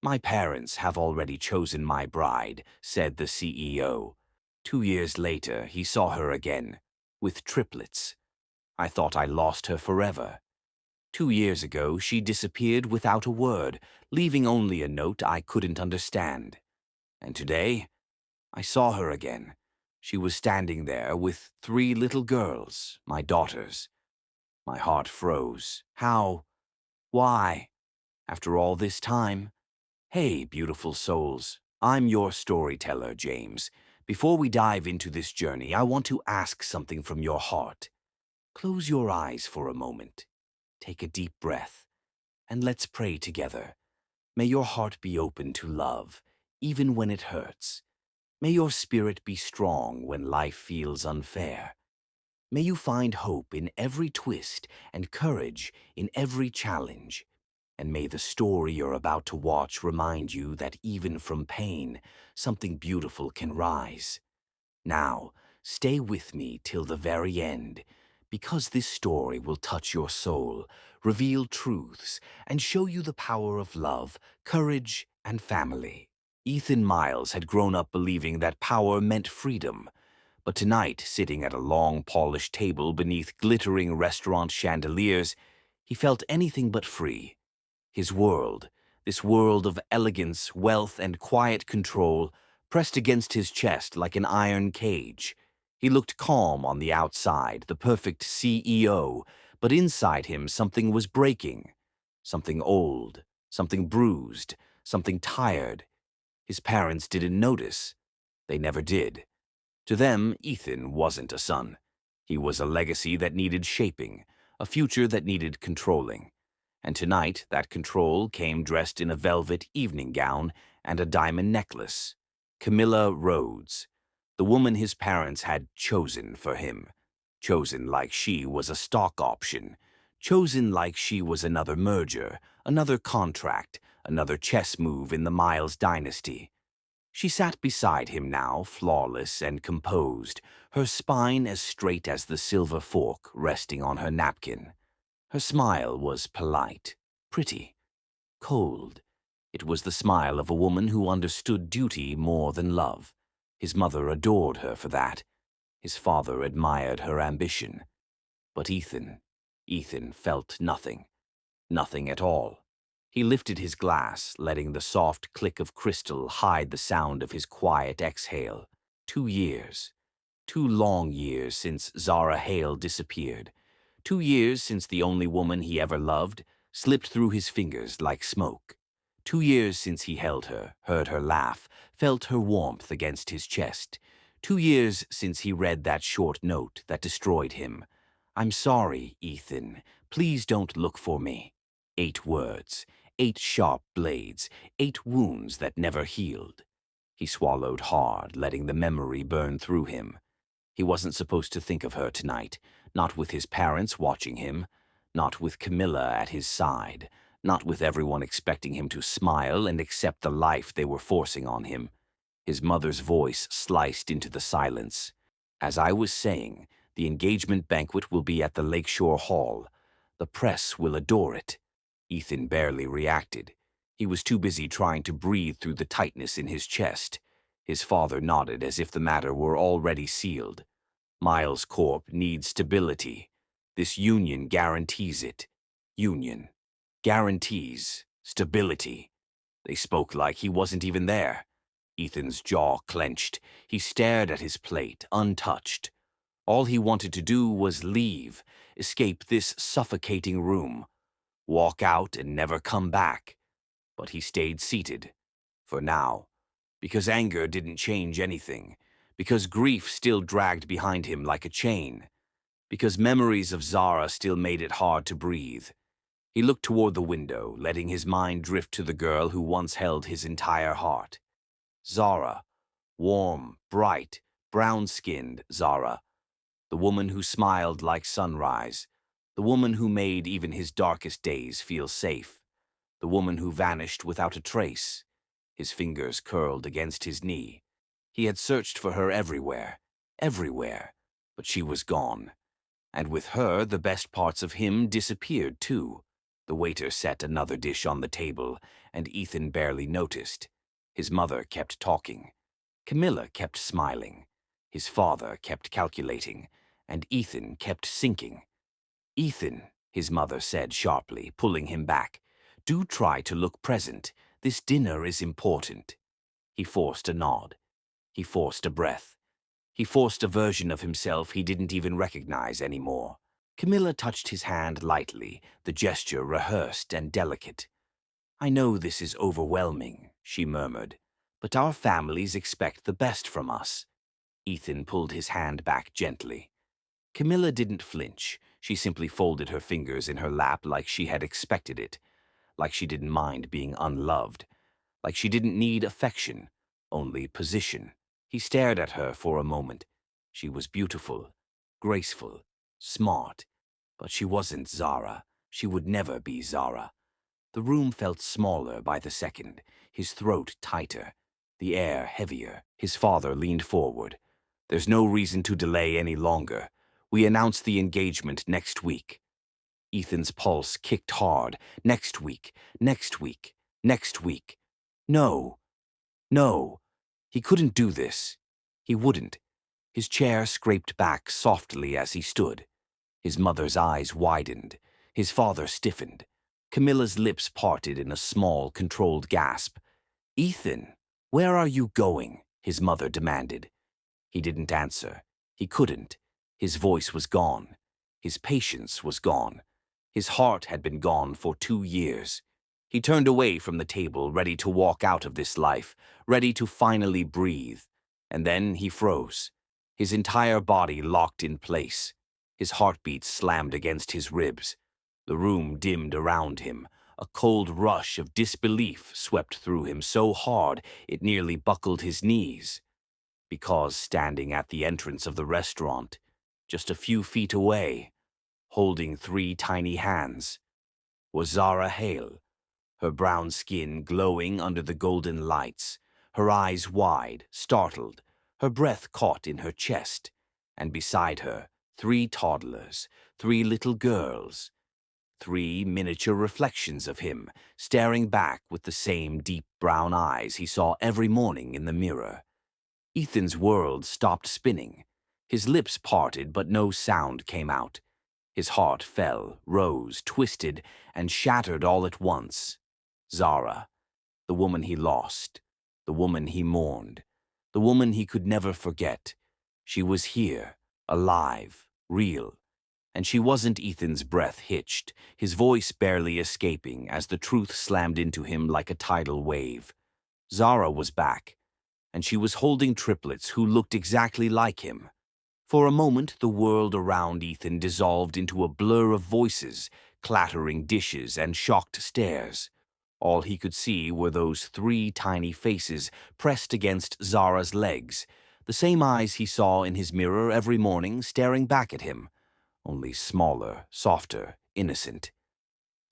My parents have already chosen my bride, said the CEO. 2 years later, he saw her again, with triplets. I thought I lost her forever. 2 years ago, she disappeared without a word, leaving only a note I couldn't understand. And today, I saw her again. She was standing there with 3 little girls, my daughters. My heart froze. How? Why? After all this time? Hey, beautiful souls. I'm your storyteller, James. Before we dive into this journey, I want to ask something from your heart. Close your eyes for a moment. Take a deep breath, and let's pray together. May your heart be open to love, even when it hurts. May your spirit be strong when life feels unfair. May you find hope in every twist and courage in every challenge. And may the story you're about to watch remind you that even from pain, something beautiful can rise. Now, stay with me till the very end, because this story will touch your soul, reveal truths, and show you the power of love, courage, and family. Ethan Miles had grown up believing that power meant freedom. But tonight, sitting at a long, polished table beneath glittering restaurant chandeliers, he felt anything but free. His world, this world of elegance, wealth, and quiet control, pressed against his chest like an iron cage. He looked calm on the outside, the perfect CEO, but inside him something was breaking. Something old, something bruised, something tired. His parents didn't notice. They never did. To them, Ethan wasn't a son. He was a legacy that needed shaping, a future that needed controlling. And tonight, that control came dressed in a velvet evening gown and a diamond necklace. Camilla Rhodes, the woman his parents had chosen for him. Chosen like she was a stock option. Chosen like she was another merger, another contract, another chess move in the Miles dynasty. She sat beside him now, flawless and composed, her spine as straight as the silver fork resting on her napkin. Her smile was polite, pretty, cold. It was the smile of a woman who understood duty more than love. His mother adored her for that. His father admired her ambition. But Ethan felt nothing. Nothing at all. He lifted his glass, letting the soft click of crystal hide the sound of his quiet exhale. 2 years. 2 long years since Zara Hale disappeared. 2 years since the only woman he ever loved slipped through his fingers like smoke. 2 years since he held her, heard her laugh, felt her warmth against his chest. 2 years since he read that short note that destroyed him. I'm sorry, Ethan. Please don't look for me. 8 words, 8 sharp blades, 8 wounds that never healed. He swallowed hard, letting the memory burn through him. He wasn't supposed to think of her tonight, not with his parents watching him, not with Camilla at his side, not with everyone expecting him to smile and accept the life they were forcing on him. His mother's voice sliced into the silence. As I was saying, the engagement banquet will be at the Lakeshore Hall. The press will adore it. Ethan barely reacted. He was too busy trying to breathe through the tightness in his chest. His father nodded as if the matter were already sealed. Miles Corp needs stability. This union guarantees it. Union. Guarantees. Stability. They spoke like he wasn't even there. Ethan's jaw clenched. He stared at his plate, untouched. All he wanted to do was leave, escape this suffocating room, walk out and never come back. But he stayed seated. For now. Because anger didn't change anything. Because grief still dragged behind him like a chain. Because memories of Zara still made it hard to breathe. He looked toward the window, letting his mind drift to the girl who once held his entire heart. Zara. Warm, bright, brown-skinned Zara. The woman who smiled like sunrise. The woman who made even his darkest days feel safe. The woman who vanished without a trace. His fingers curled against his knee. He had searched for her everywhere, but she was gone. And with her, the best parts of him disappeared too. The waiter set another dish on the table, and Ethan barely noticed. His mother kept talking. Camilla kept smiling. His father kept calculating, and Ethan kept sinking. "Ethan," his mother said sharply, pulling him back, "do try to look present. This dinner is important." He forced a nod. He forced a breath. He forced a version of himself he didn't even recognize anymore. Camilla touched his hand lightly, the gesture rehearsed and delicate. "I know this is overwhelming," she murmured, "but our families expect the best from us." Ethan pulled his hand back gently. Camilla didn't flinch. She simply folded her fingers in her lap like she had expected it, like she didn't mind being unloved, like she didn't need affection, only position. He stared at her for a moment. She was beautiful, graceful, smart, but she wasn't Zara. She would never be Zara. The room felt smaller by the second, his throat tighter, the air heavier. His father leaned forward. "There's no reason to delay any longer. We announce the engagement next week." Ethan's pulse kicked hard. Next week, next week, next week. No, no. He couldn't do this. He wouldn't. His chair scraped back softly as he stood. His mother's eyes widened. His father stiffened. Camilla's lips parted in a small, controlled gasp. "Ethan, where are you going?" his mother demanded. He didn't answer. He couldn't. His voice was gone. His patience was gone. His heart had been gone for 2 years. He turned away from the table, ready to walk out of this life, ready to finally breathe. And then he froze. His entire body locked in place. His heartbeat slammed against his ribs. The room dimmed around him. A cold rush of disbelief swept through him so hard it nearly buckled his knees. Because standing at the entrance of the restaurant, just a few feet away, holding 3 tiny hands, was Zara Hale, her brown skin glowing under the golden lights, her eyes wide, startled, her breath caught in her chest, and beside her, 3 toddlers, 3 little girls, 3 miniature reflections of him, staring back with the same deep brown eyes he saw every morning in the mirror. Ethan's world stopped spinning. His lips parted, but no sound came out. His heart fell, rose, twisted, and shattered all at once. Zara, the woman he lost, the woman he mourned, the woman he could never forget. She was here, alive, real. And she wasn't. Ethan's breath hitched, his voice barely escaping as the truth slammed into him like a tidal wave. Zara was back, and she was holding triplets who looked exactly like him. For a moment, the world around Ethan dissolved into a blur of voices, clattering dishes, and shocked stares. All he could see were those 3 tiny faces pressed against Zara's legs, the same eyes he saw in his mirror every morning staring back at him, only smaller, softer, innocent.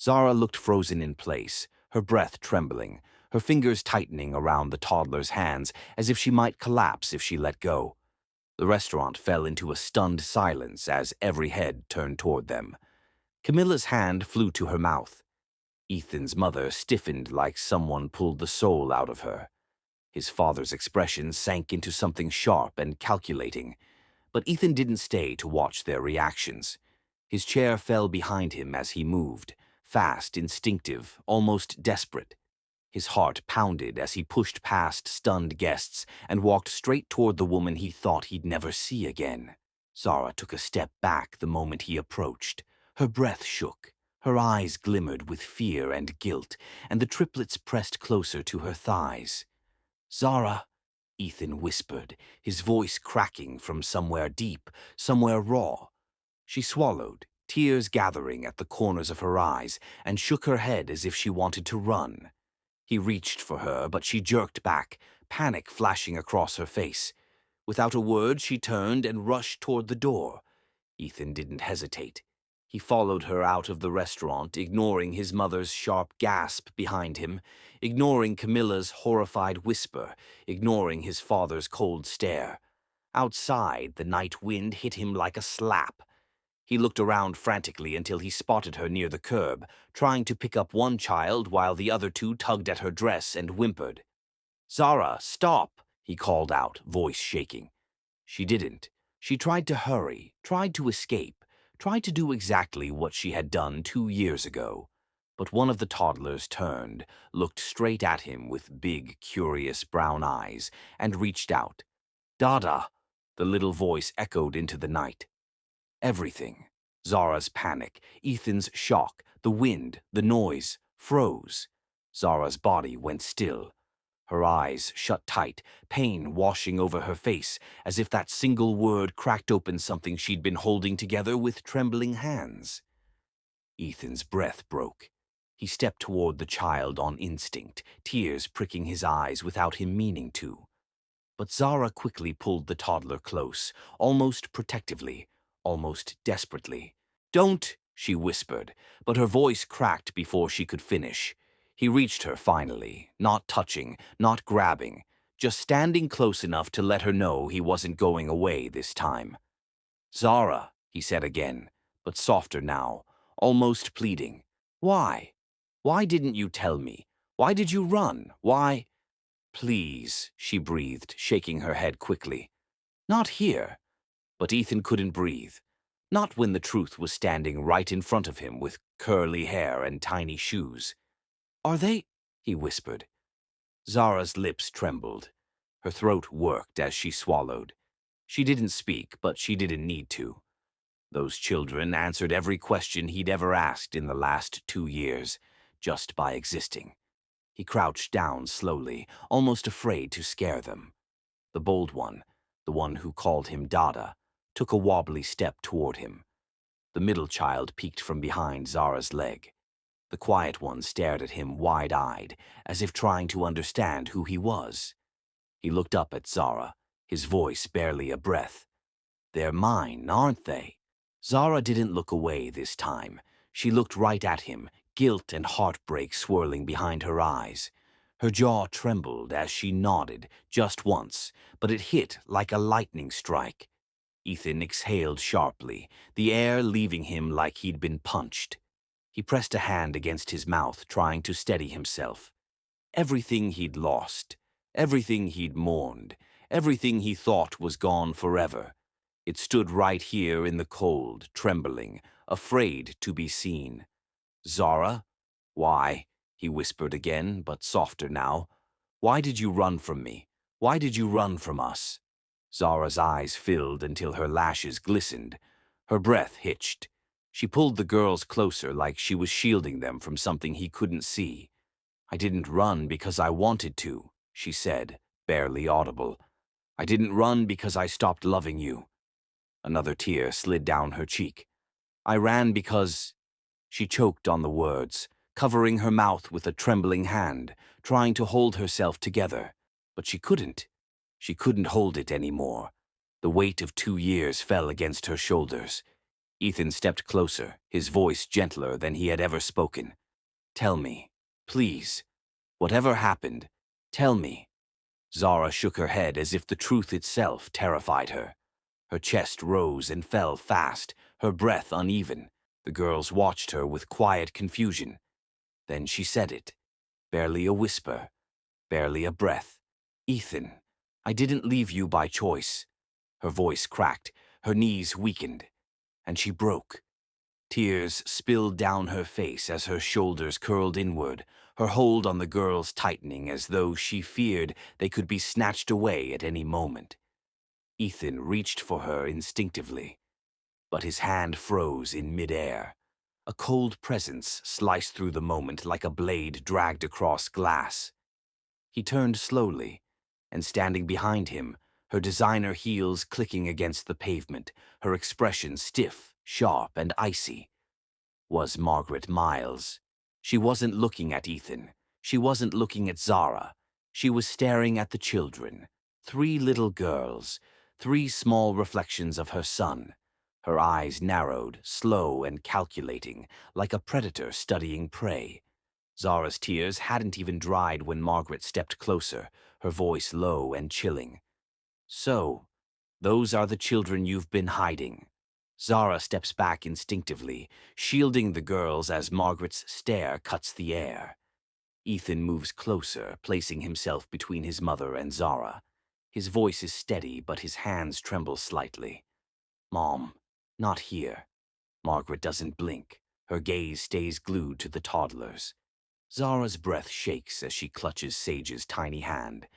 Zara looked frozen in place, her breath trembling, her fingers tightening around the toddler's hands as if she might collapse if she let go. The restaurant fell into a stunned silence as every head turned toward them. Camilla's hand flew to her mouth. Ethan's mother stiffened like someone pulled the soul out of her. His father's expression sank into something sharp and calculating, but Ethan didn't stay to watch their reactions. His chair fell behind him as he moved, fast, instinctive, almost desperate. His heart pounded as he pushed past stunned guests and walked straight toward the woman he thought he'd never see again. Zara took a step back the moment he approached. Her breath shook, her eyes glimmered with fear and guilt, and the triplets pressed closer to her thighs. "Zara," Ethan whispered, his voice cracking from somewhere deep, somewhere raw. She swallowed, tears gathering at the corners of her eyes, and shook her head as if she wanted to run. He reached for her, but she jerked back, panic flashing across her face. Without a word, she turned and rushed toward the door. Ethan didn't hesitate. He followed her out of the restaurant, ignoring his mother's sharp gasp behind him, ignoring Camilla's horrified whisper, ignoring his father's cold stare. Outside, the night wind hit him like a slap. He looked around frantically until he spotted her near the curb, trying to pick up one child while the other two tugged at her dress and whimpered. "Zara, stop!" he called out, voice shaking. She didn't. She tried to hurry, tried to escape, tried to do exactly what she had done 2 years ago. But one of the toddlers turned, looked straight at him with big, curious brown eyes, and reached out. "Dada!" The little voice echoed into the night. Everything. Zara's panic, Ethan's shock, the wind, the noise, froze. Zara's body went still. Her eyes shut tight, pain washing over her face, as if that single word cracked open something she'd been holding together with trembling hands. Ethan's breath broke. He stepped toward the child on instinct, tears pricking his eyes without him meaning to. But Zara quickly pulled the toddler close, almost protectively, almost desperately. "Don't!" she whispered, but her voice cracked before she could finish. He reached her finally, not touching, not grabbing, just standing close enough to let her know he wasn't going away this time. "Zara," he said again, but softer now, almost pleading. "Why? Why didn't you tell me? Why did you run? Why—" "Please," she breathed, shaking her head quickly. "Not here." But Ethan couldn't breathe. Not when the truth was standing right in front of him with curly hair and tiny shoes. "Are they—" he whispered. Zara's lips trembled. Her throat worked as she swallowed. She didn't speak, but she didn't need to. Those children answered every question he'd ever asked in the last 2 years, just by existing. He crouched down slowly, almost afraid to scare them. The bold one, the one who called him Dada, took a wobbly step toward him. The middle child peeked from behind Zara's leg. The quiet one stared at him wide-eyed, as if trying to understand who he was. He looked up at Zara, his voice barely a breath. "They're mine, aren't they?" Zara didn't look away this time. She looked right at him, guilt and heartbreak swirling behind her eyes. Her jaw trembled as she nodded, just once, but it hit like a lightning strike. Ethan exhaled sharply, the air leaving him like he'd been punched. He pressed a hand against his mouth, trying to steady himself. Everything he'd lost, everything he'd mourned, everything he thought was gone forever. It stood right here in the cold, trembling, afraid to be seen. "Zara? Why?" he whispered again, but softer now. "Why did you run from me? Why did you run from us?" Zara's eyes filled until her lashes glistened. Her breath hitched. She pulled the girls closer like she was shielding them from something he couldn't see. "I didn't run because I wanted to," she said, barely audible. "I didn't run because I stopped loving you." Another tear slid down her cheek. "I ran because—" She choked on the words, covering her mouth with a trembling hand, trying to hold herself together. But she couldn't. She couldn't hold it anymore. The weight of 2 years fell against her shoulders. Ethan stepped closer, his voice gentler than he had ever spoken. "Tell me, please. Whatever happened, tell me." Zara shook her head as if the truth itself terrified her. Her chest rose and fell fast, her breath uneven. The girls watched her with quiet confusion. Then she said it. Barely a whisper, barely a breath. "Ethan, I didn't leave you by choice." Her voice cracked, her knees weakened, and she broke. Tears spilled down her face as her shoulders curled inward, her hold on the girls tightening as though she feared they could be snatched away at any moment. Ethan reached for her instinctively, but his hand froze in midair. A cold presence sliced through the moment like a blade dragged across glass. He turned slowly, and standing behind him, her designer heels clicking against the pavement, her expression stiff, sharp, and icy, was Margaret Miles. She wasn't looking at Ethan. She wasn't looking at Zara. She was staring at the children. 3 little girls, 3 small reflections of her son. Her eyes narrowed, slow and calculating, like a predator studying prey. Zara's tears hadn't even dried when Margaret stepped closer, her voice low and chilling. "So, those are the children you've been hiding." Zara steps back instinctively, shielding the girls as Margaret's stare cuts the air. Ethan moves closer, placing himself between his mother and Zara. His voice is steady, but his hands tremble slightly. "Mom, not here." Margaret doesn't blink. Her gaze stays glued to the toddlers. Zara's breath shakes as she clutches Sage's tiny hand.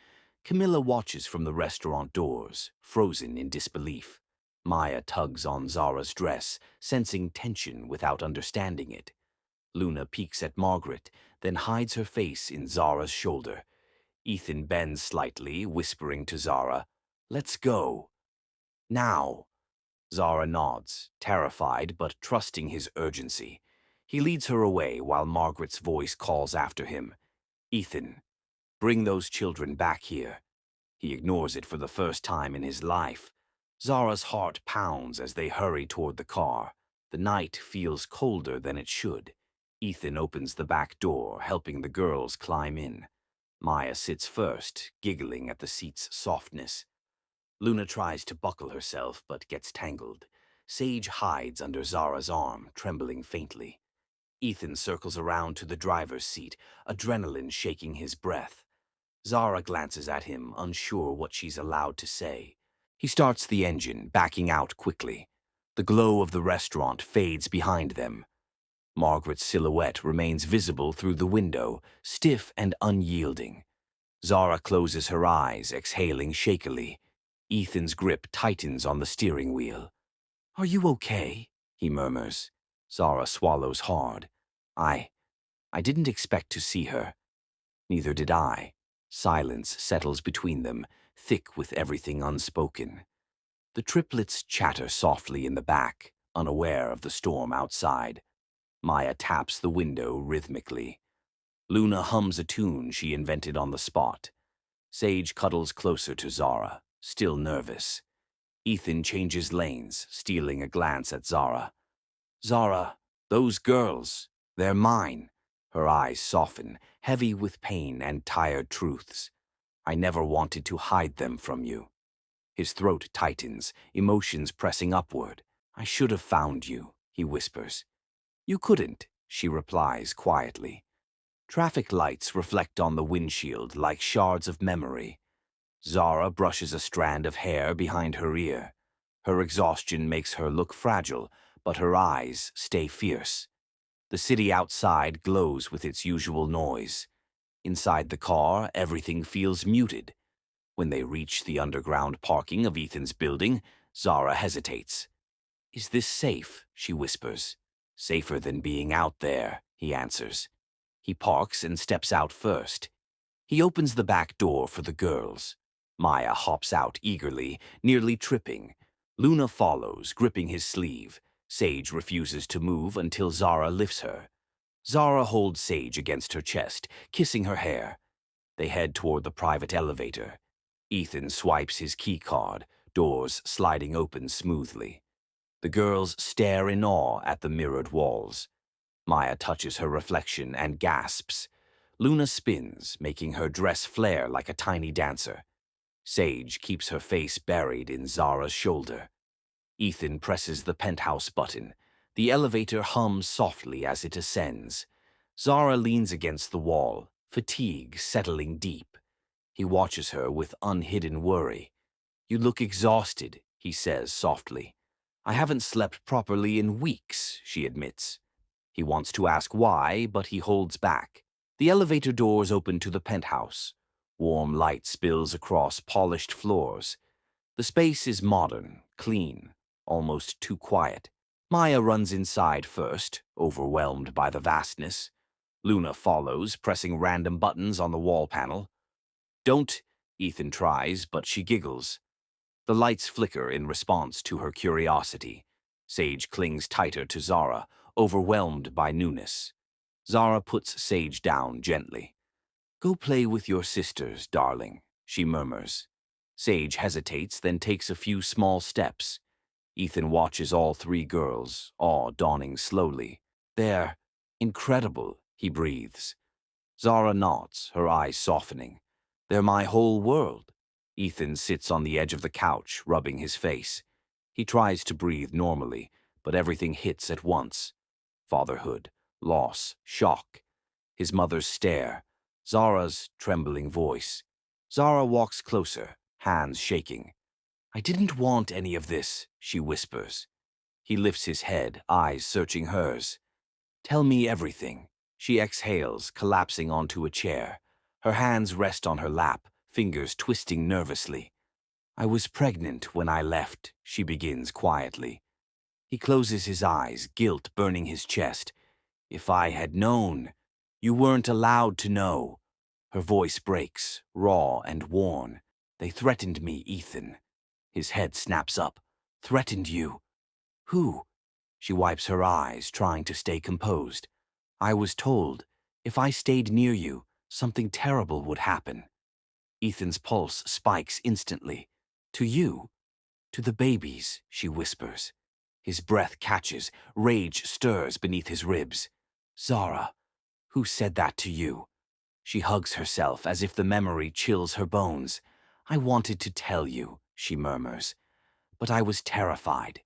Camilla watches from the restaurant doors, frozen in disbelief. Maya tugs on Zara's dress, sensing tension without understanding it. Luna peeks at Margaret, then hides her face in Zara's shoulder. Ethan bends slightly, whispering to Zara, "Let's go." "Now." Zara nods, terrified but trusting his urgency. He leads her away while Margaret's voice calls after him. "Ethan, bring those children back here." He ignores it for the first time in his life. Zara's heart pounds as they hurry toward the car. The night feels colder than it should. Ethan opens the back door, helping the girls climb in. Maya sits first, giggling at the seat's softness. Luna tries to buckle herself, but gets tangled. Sage hides under Zara's arm, trembling faintly. Ethan circles around to the driver's seat, adrenaline shaking his breath. Zara glances at him, unsure what she's allowed to say. He starts the engine, backing out quickly. The glow of the restaurant fades behind them. Margaret's silhouette remains visible through the window, stiff and unyielding. Zara closes her eyes, exhaling shakily. Ethan's grip tightens on the steering wheel. "Are you okay?" he murmurs. Zara swallows hard. I didn't expect to see her." "Neither did I." Silence settles between them, thick with everything unspoken. The triplets chatter softly in the back, unaware of the storm outside. Maya taps the window rhythmically. Luna hums a tune she invented on the spot. Sage cuddles closer to Zara, still nervous. Ethan changes lanes, stealing a glance at Zara. "Zara, those girls, they're mine." Her eyes soften, heavy with pain and tired truths. "I never wanted to hide them from you." His throat tightens, emotions pressing upward. "I should have found you," he whispers. "You couldn't," she replies quietly. Traffic lights reflect on the windshield like shards of memory. Zara brushes a strand of hair behind her ear. Her exhaustion makes her look fragile, but her eyes stay fierce. The city outside glows with its usual noise. Inside the car, everything feels muted. When they reach the underground parking of Ethan's building, Zara hesitates. "Is this safe?" she whispers. "Safer than being out there," he answers. He parks and steps out first. He opens the back door for the girls. Maya hops out eagerly, nearly tripping. Luna follows, gripping his sleeve. Sage refuses to move until Zara lifts her. Zara holds Sage against her chest, kissing her hair. They head toward the private elevator. Ethan swipes his key card, doors sliding open smoothly. The girls stare in awe at the mirrored walls. Maya touches her reflection and gasps. Luna spins, making her dress flare like a tiny dancer. Sage keeps her face buried in Zara's shoulder. Ethan presses the penthouse button. The elevator hums softly as it ascends. Zara leans against the wall, fatigue settling deep. He watches her with unhidden worry. "You look exhausted," he says softly. "I haven't slept properly in weeks," she admits. He wants to ask why, but he holds back. The elevator doors open to the penthouse. Warm light spills across polished floors. The space is modern, clean, almost too quiet. Maya runs inside first, overwhelmed by the vastness. Luna follows, pressing random buttons on the wall panel. "Don't," Ethan tries, but she giggles. The lights flicker in response to her curiosity. Sage clings tighter to Zara, overwhelmed by newness. Zara puts Sage down gently. "Go play with your sisters, darling," she murmurs. Sage hesitates, then takes a few small steps. Ethan watches all three girls, awe dawning slowly. "They're incredible," he breathes. Zara nods, her eyes softening. "They're my whole world." Ethan sits on the edge of the couch, rubbing his face. He tries to breathe normally, but everything hits at once. Fatherhood, loss, shock. His mother's stare. Zara's trembling voice. Zara walks closer, hands shaking. "I didn't want any of this," she whispers. He lifts his head, eyes searching hers. "Tell me everything." She exhales, collapsing onto a chair. Her hands rest on her lap, fingers twisting nervously. "I was pregnant when I left," she begins quietly. He closes his eyes, guilt burning his chest. "If I had known." "You weren't allowed to know." Her voice breaks, raw and worn. "They threatened me, Ethan." His head snaps up. "Threatened you? Who?" She wipes her eyes, trying to stay composed. "I was told, if I stayed near you, something terrible would happen." Ethan's pulse spikes instantly. "To you? To the babies," she whispers. His breath catches, rage stirs beneath his ribs. "Zara, who said that to you?" She hugs herself as if the memory chills her bones. "I wanted to tell you," she murmurs, "but I was terrified."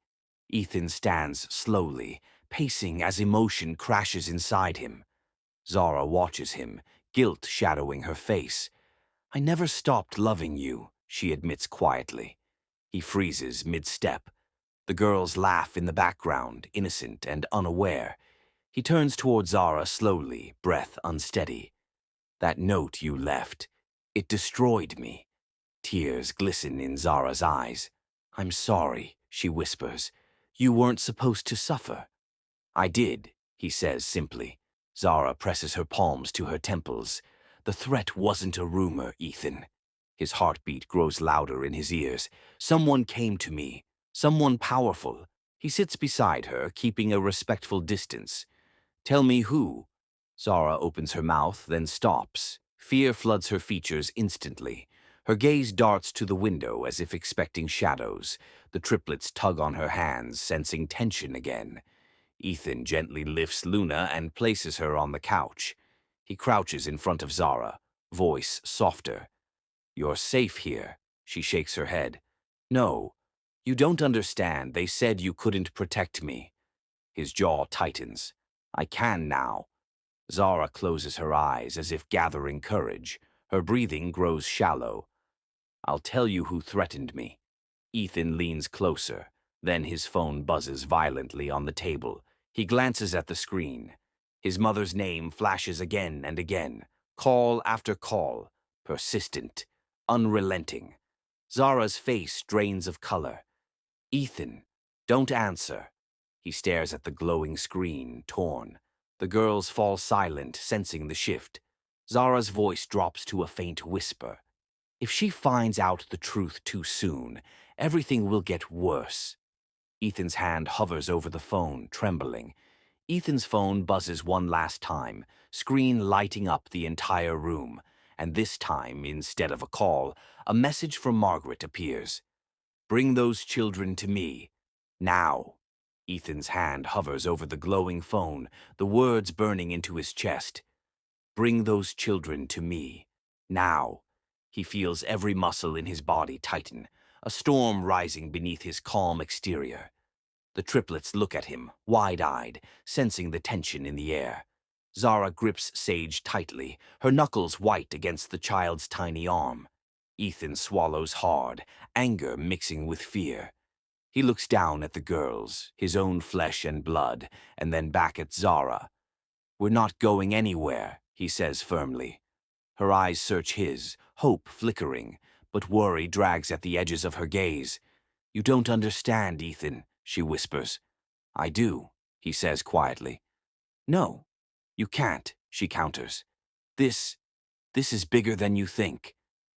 Ethan stands slowly, pacing as emotion crashes inside him. Zara watches him, guilt shadowing her face. "I never stopped loving you," she admits quietly. He freezes mid-step. The girls laugh in the background, innocent and unaware. He turns toward Zara slowly, breath unsteady. "That note you left, it destroyed me." Tears glisten in Zara's eyes. "I'm sorry," she whispers. "You weren't supposed to suffer." "I did," he says simply. Zara presses her palms to her temples. "The threat wasn't a rumor, Ethan." His heartbeat grows louder in his ears. "Someone came to me. Someone powerful." He sits beside her, keeping a respectful distance. "Tell me who." Zara opens her mouth, then stops. Fear floods her features instantly. Her gaze darts to the window as if expecting shadows. The triplets tug on her hands, sensing tension again. Ethan gently lifts Luna and places her on the couch. He crouches in front of Zara, voice softer. "You're safe here." She shakes her head. "No, you don't understand. They said you couldn't protect me." His jaw tightens. "I can now." Zara closes her eyes as if gathering courage. Her breathing grows shallow. "I'll tell you who threatened me." Ethan leans closer. Then his phone buzzes violently on the table. He glances at the screen. His mother's name flashes again and again. Call after call. Persistent. Unrelenting. Zara's face drains of color. "Ethan, don't answer." He stares at the glowing screen, torn. The girls fall silent, sensing the shift. Zara's voice drops to a faint whisper. "If she finds out the truth too soon, everything will get worse." Ethan's hand hovers over the phone, trembling. Ethan's phone buzzes one last time, screen lighting up the entire room. And this time, instead of a call, a message from Margaret appears. "Bring those children to me. Now." Ethan's hand hovers over the glowing phone, the words burning into his chest. "Bring those children to me. Now." He feels every muscle in his body tighten, a storm rising beneath his calm exterior. The triplets look at him, wide-eyed, sensing the tension in the air. Zara grips Sage tightly, her knuckles white against the child's tiny arm. Ethan swallows hard, anger mixing with fear. He looks down at the girls, his own flesh and blood, and then back at Zara. "We're not going anywhere," he says firmly. Her eyes search his, hope flickering, but worry drags at the edges of her gaze. "You don't understand, Ethan," she whispers. "I do," he says quietly. "No, you can't," she counters. This is bigger than you think."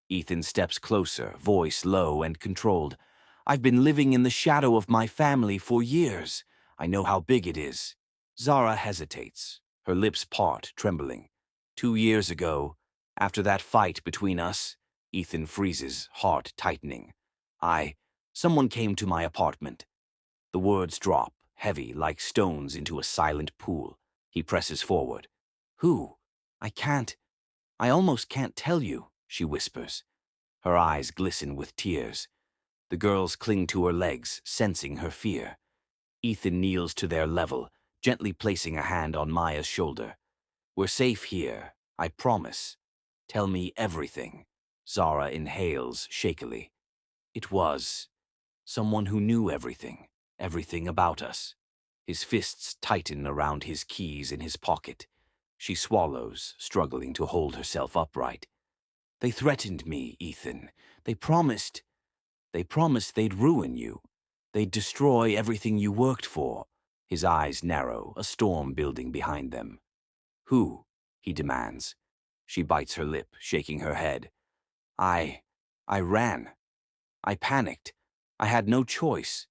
Ethan steps closer, voice low and controlled. "I've been living in the shadow of my family for years. I know how big it is." Zara hesitates, her lips part, trembling. "2 years ago, after that fight between us," Ethan freezes, heart tightening. Someone came to my apartment." The words drop, heavy like stones into a silent pool. He presses forward. "Who?" I almost can't tell you," she whispers. Her eyes glisten with tears. The girls cling to her legs, sensing her fear. Ethan kneels to their level, gently placing a hand on Maya's shoulder. "We're safe here, I promise. Tell me everything." Zara inhales shakily. "It was someone who knew everything, everything about us." His fists tighten around his keys in his pocket. She swallows, struggling to hold herself upright. "They threatened me, Ethan. They promised. They promised they'd ruin you. They'd destroy everything you worked for." His eyes narrow, a storm building behind them. "Who?" he demands. She bites her lip, shaking her head. I ran. I panicked. I had no choice."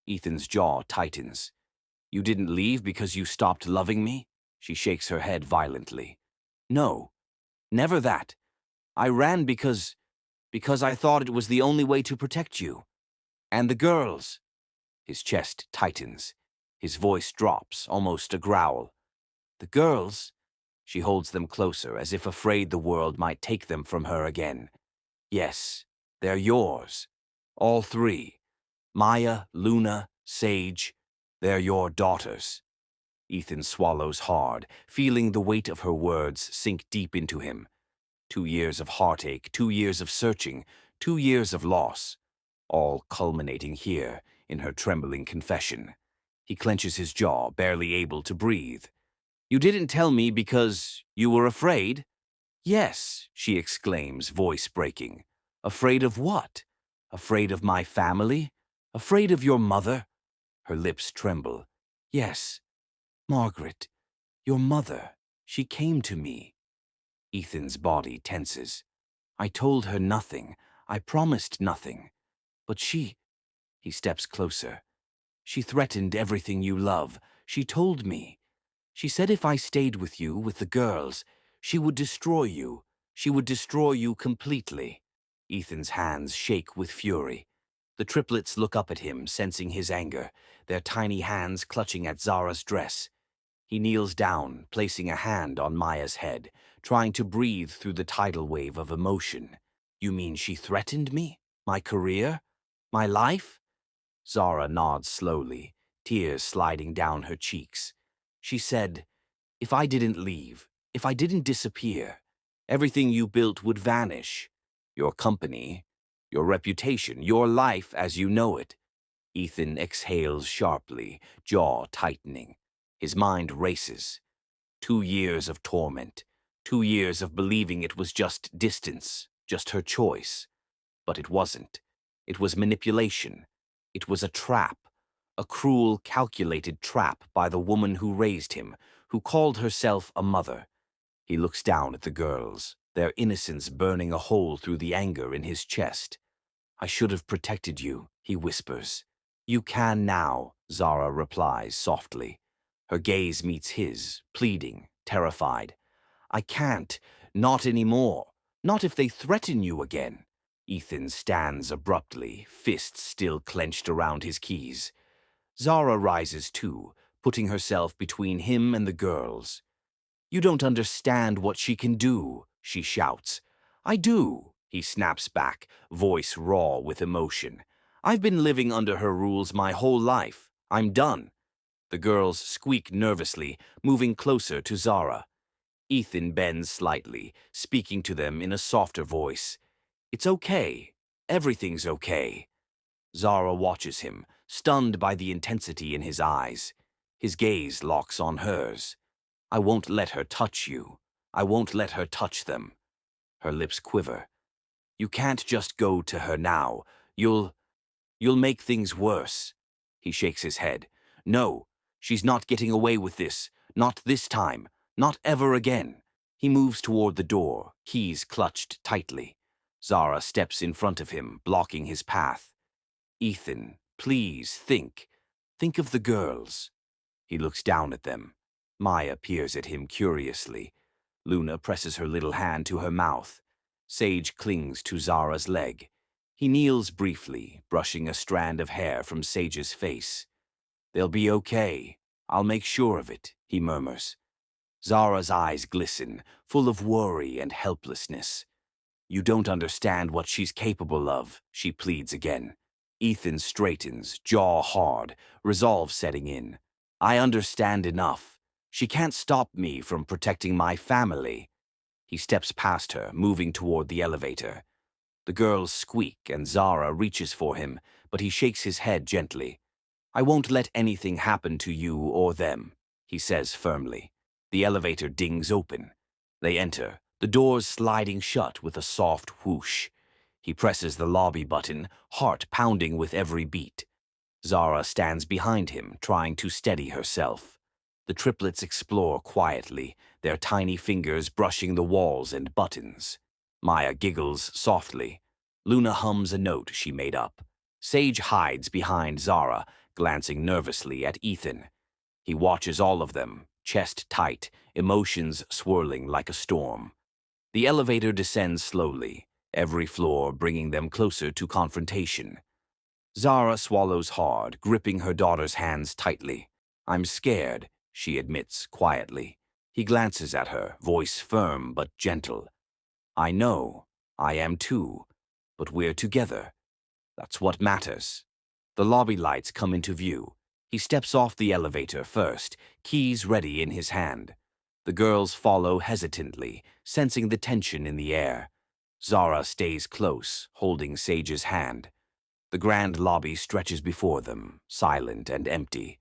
Ethan's jaw tightens. "You didn't leave because you stopped loving me?" She shakes her head violently. "No, never that. I ran because I thought it was the only way to protect you. And the girls." His chest tightens. His voice drops, almost a growl. "The girls?" She holds them closer, as if afraid the world might take them from her again. "Yes, they're yours. All three. Maya, Luna, Sage. They're your daughters." Ethan swallows hard, feeling the weight of her words sink deep into him. 2 years of heartache, 2 years of searching, 2 years of loss, all culminating here in her trembling confession. He clenches his jaw, barely able to breathe. "You didn't tell me because you were afraid?" "Yes," she exclaims, voice breaking. "Afraid of what? Afraid of my family? Afraid of your mother?" Her lips tremble. "Yes, Margaret, your mother. She came to me." Ethan's body tenses. "I told her nothing. I promised nothing. But she—" He steps closer. "She threatened everything you love. She told me. She said if I stayed with you, with the girls, she would destroy you. She would destroy you completely." Ethan's hands shake with fury. The triplets look up at him, sensing his anger, their tiny hands clutching at Zara's dress. He kneels down, placing a hand on Maya's head, trying to breathe through the tidal wave of emotion. "You mean she threatened me? My career? My life?" Zara nods slowly, tears sliding down her cheeks. She said, "If I didn't leave, if I didn't disappear, everything you built would vanish. Your company, your reputation, your life as you know it." Ethan exhales sharply, jaw tightening. His mind races. 2 years of torment. 2 years of believing it was just distance, just her choice. But it wasn't. It was manipulation. It was a trap. A cruel, calculated trap by the woman who raised him, who called herself a mother. He looks down at the girls, their innocence burning a hole through the anger in his chest. "I should have protected you," he whispers. "You can now," Zara replies softly. Her gaze meets his, pleading, terrified. "I can't. Not anymore. Not if they threaten you again." Ethan stands abruptly, fists still clenched around his keys. Zara rises too, putting herself between him and the girls. "You don't understand what she can do," she shouts. "I do," he snaps back, voice raw with emotion. "I've been living under her rules my whole life. I'm done." The girls squeak nervously, moving closer to Zara. Ethan bends slightly, speaking to them in a softer voice. "It's okay. Everything's okay." Zara watches him, stunned by the intensity in his eyes. His gaze locks on hers. "I won't let her touch you. I won't let her touch them." Her lips quiver. "You can't just go to her now. You'll make things worse." He shakes his head. "No, she's not getting away with this. Not this time. Not ever again." He moves toward the door, keys clutched tightly. Zara steps in front of him, blocking his path. "Ethan, please think. Think of the girls." He looks down at them. Maya peers at him curiously. Luna presses her little hand to her mouth. Sage clings to Zara's leg. He kneels briefly, brushing a strand of hair from Sage's face. "They'll be okay. I'll make sure of it," he murmurs. Zara's eyes glisten, full of worry and helplessness. "You don't understand what she's capable of," she pleads again. Ethan straightens, jaw hard, resolve setting in. I understand enough. She can't stop me from protecting my family. He steps past her, moving toward the elevator. The girls squeak and Zara reaches for him, but he shakes his head gently. I won't let anything happen to you or them, he says firmly. The elevator dings open. They enter, the doors sliding shut with a soft whoosh. He presses the lobby button, heart pounding with every beat. Zara stands behind him, trying to steady herself. The triplets explore quietly, their tiny fingers brushing the walls and buttons. Maya giggles softly. Luna hums a note she made up. Sage hides behind Zara, glancing nervously at Ethan. He watches all of them, chest tight, emotions swirling like a storm. The elevator descends slowly, every floor bringing them closer to confrontation. Zara swallows hard, gripping her daughter's hands tightly. I'm scared, she admits quietly. He glances at her, voice firm but gentle. I know, I am too, but we're together. That's what matters. The lobby lights come into view. He steps off the elevator first, keys ready in his hand. The girls follow hesitantly, sensing the tension in the air. Zara stays close, holding Sage's hand. The grand lobby stretches before them, silent and empty.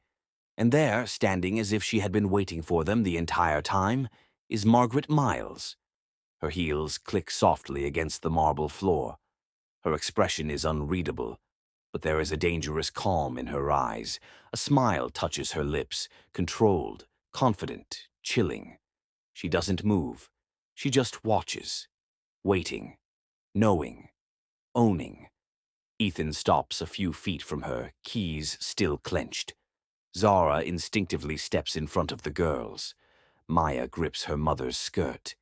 And there, standing as if she had been waiting for them the entire time, is Margaret Miles. Her heels click softly against the marble floor. Her expression is unreadable, but there is a dangerous calm in her eyes. A smile touches her lips, controlled, confident, chilling. She doesn't move. She just watches, waiting, knowing, owning. Ethan stops a few feet from her, keys still clenched. Zara instinctively steps in front of the girls. Maya grips her mother's skirt.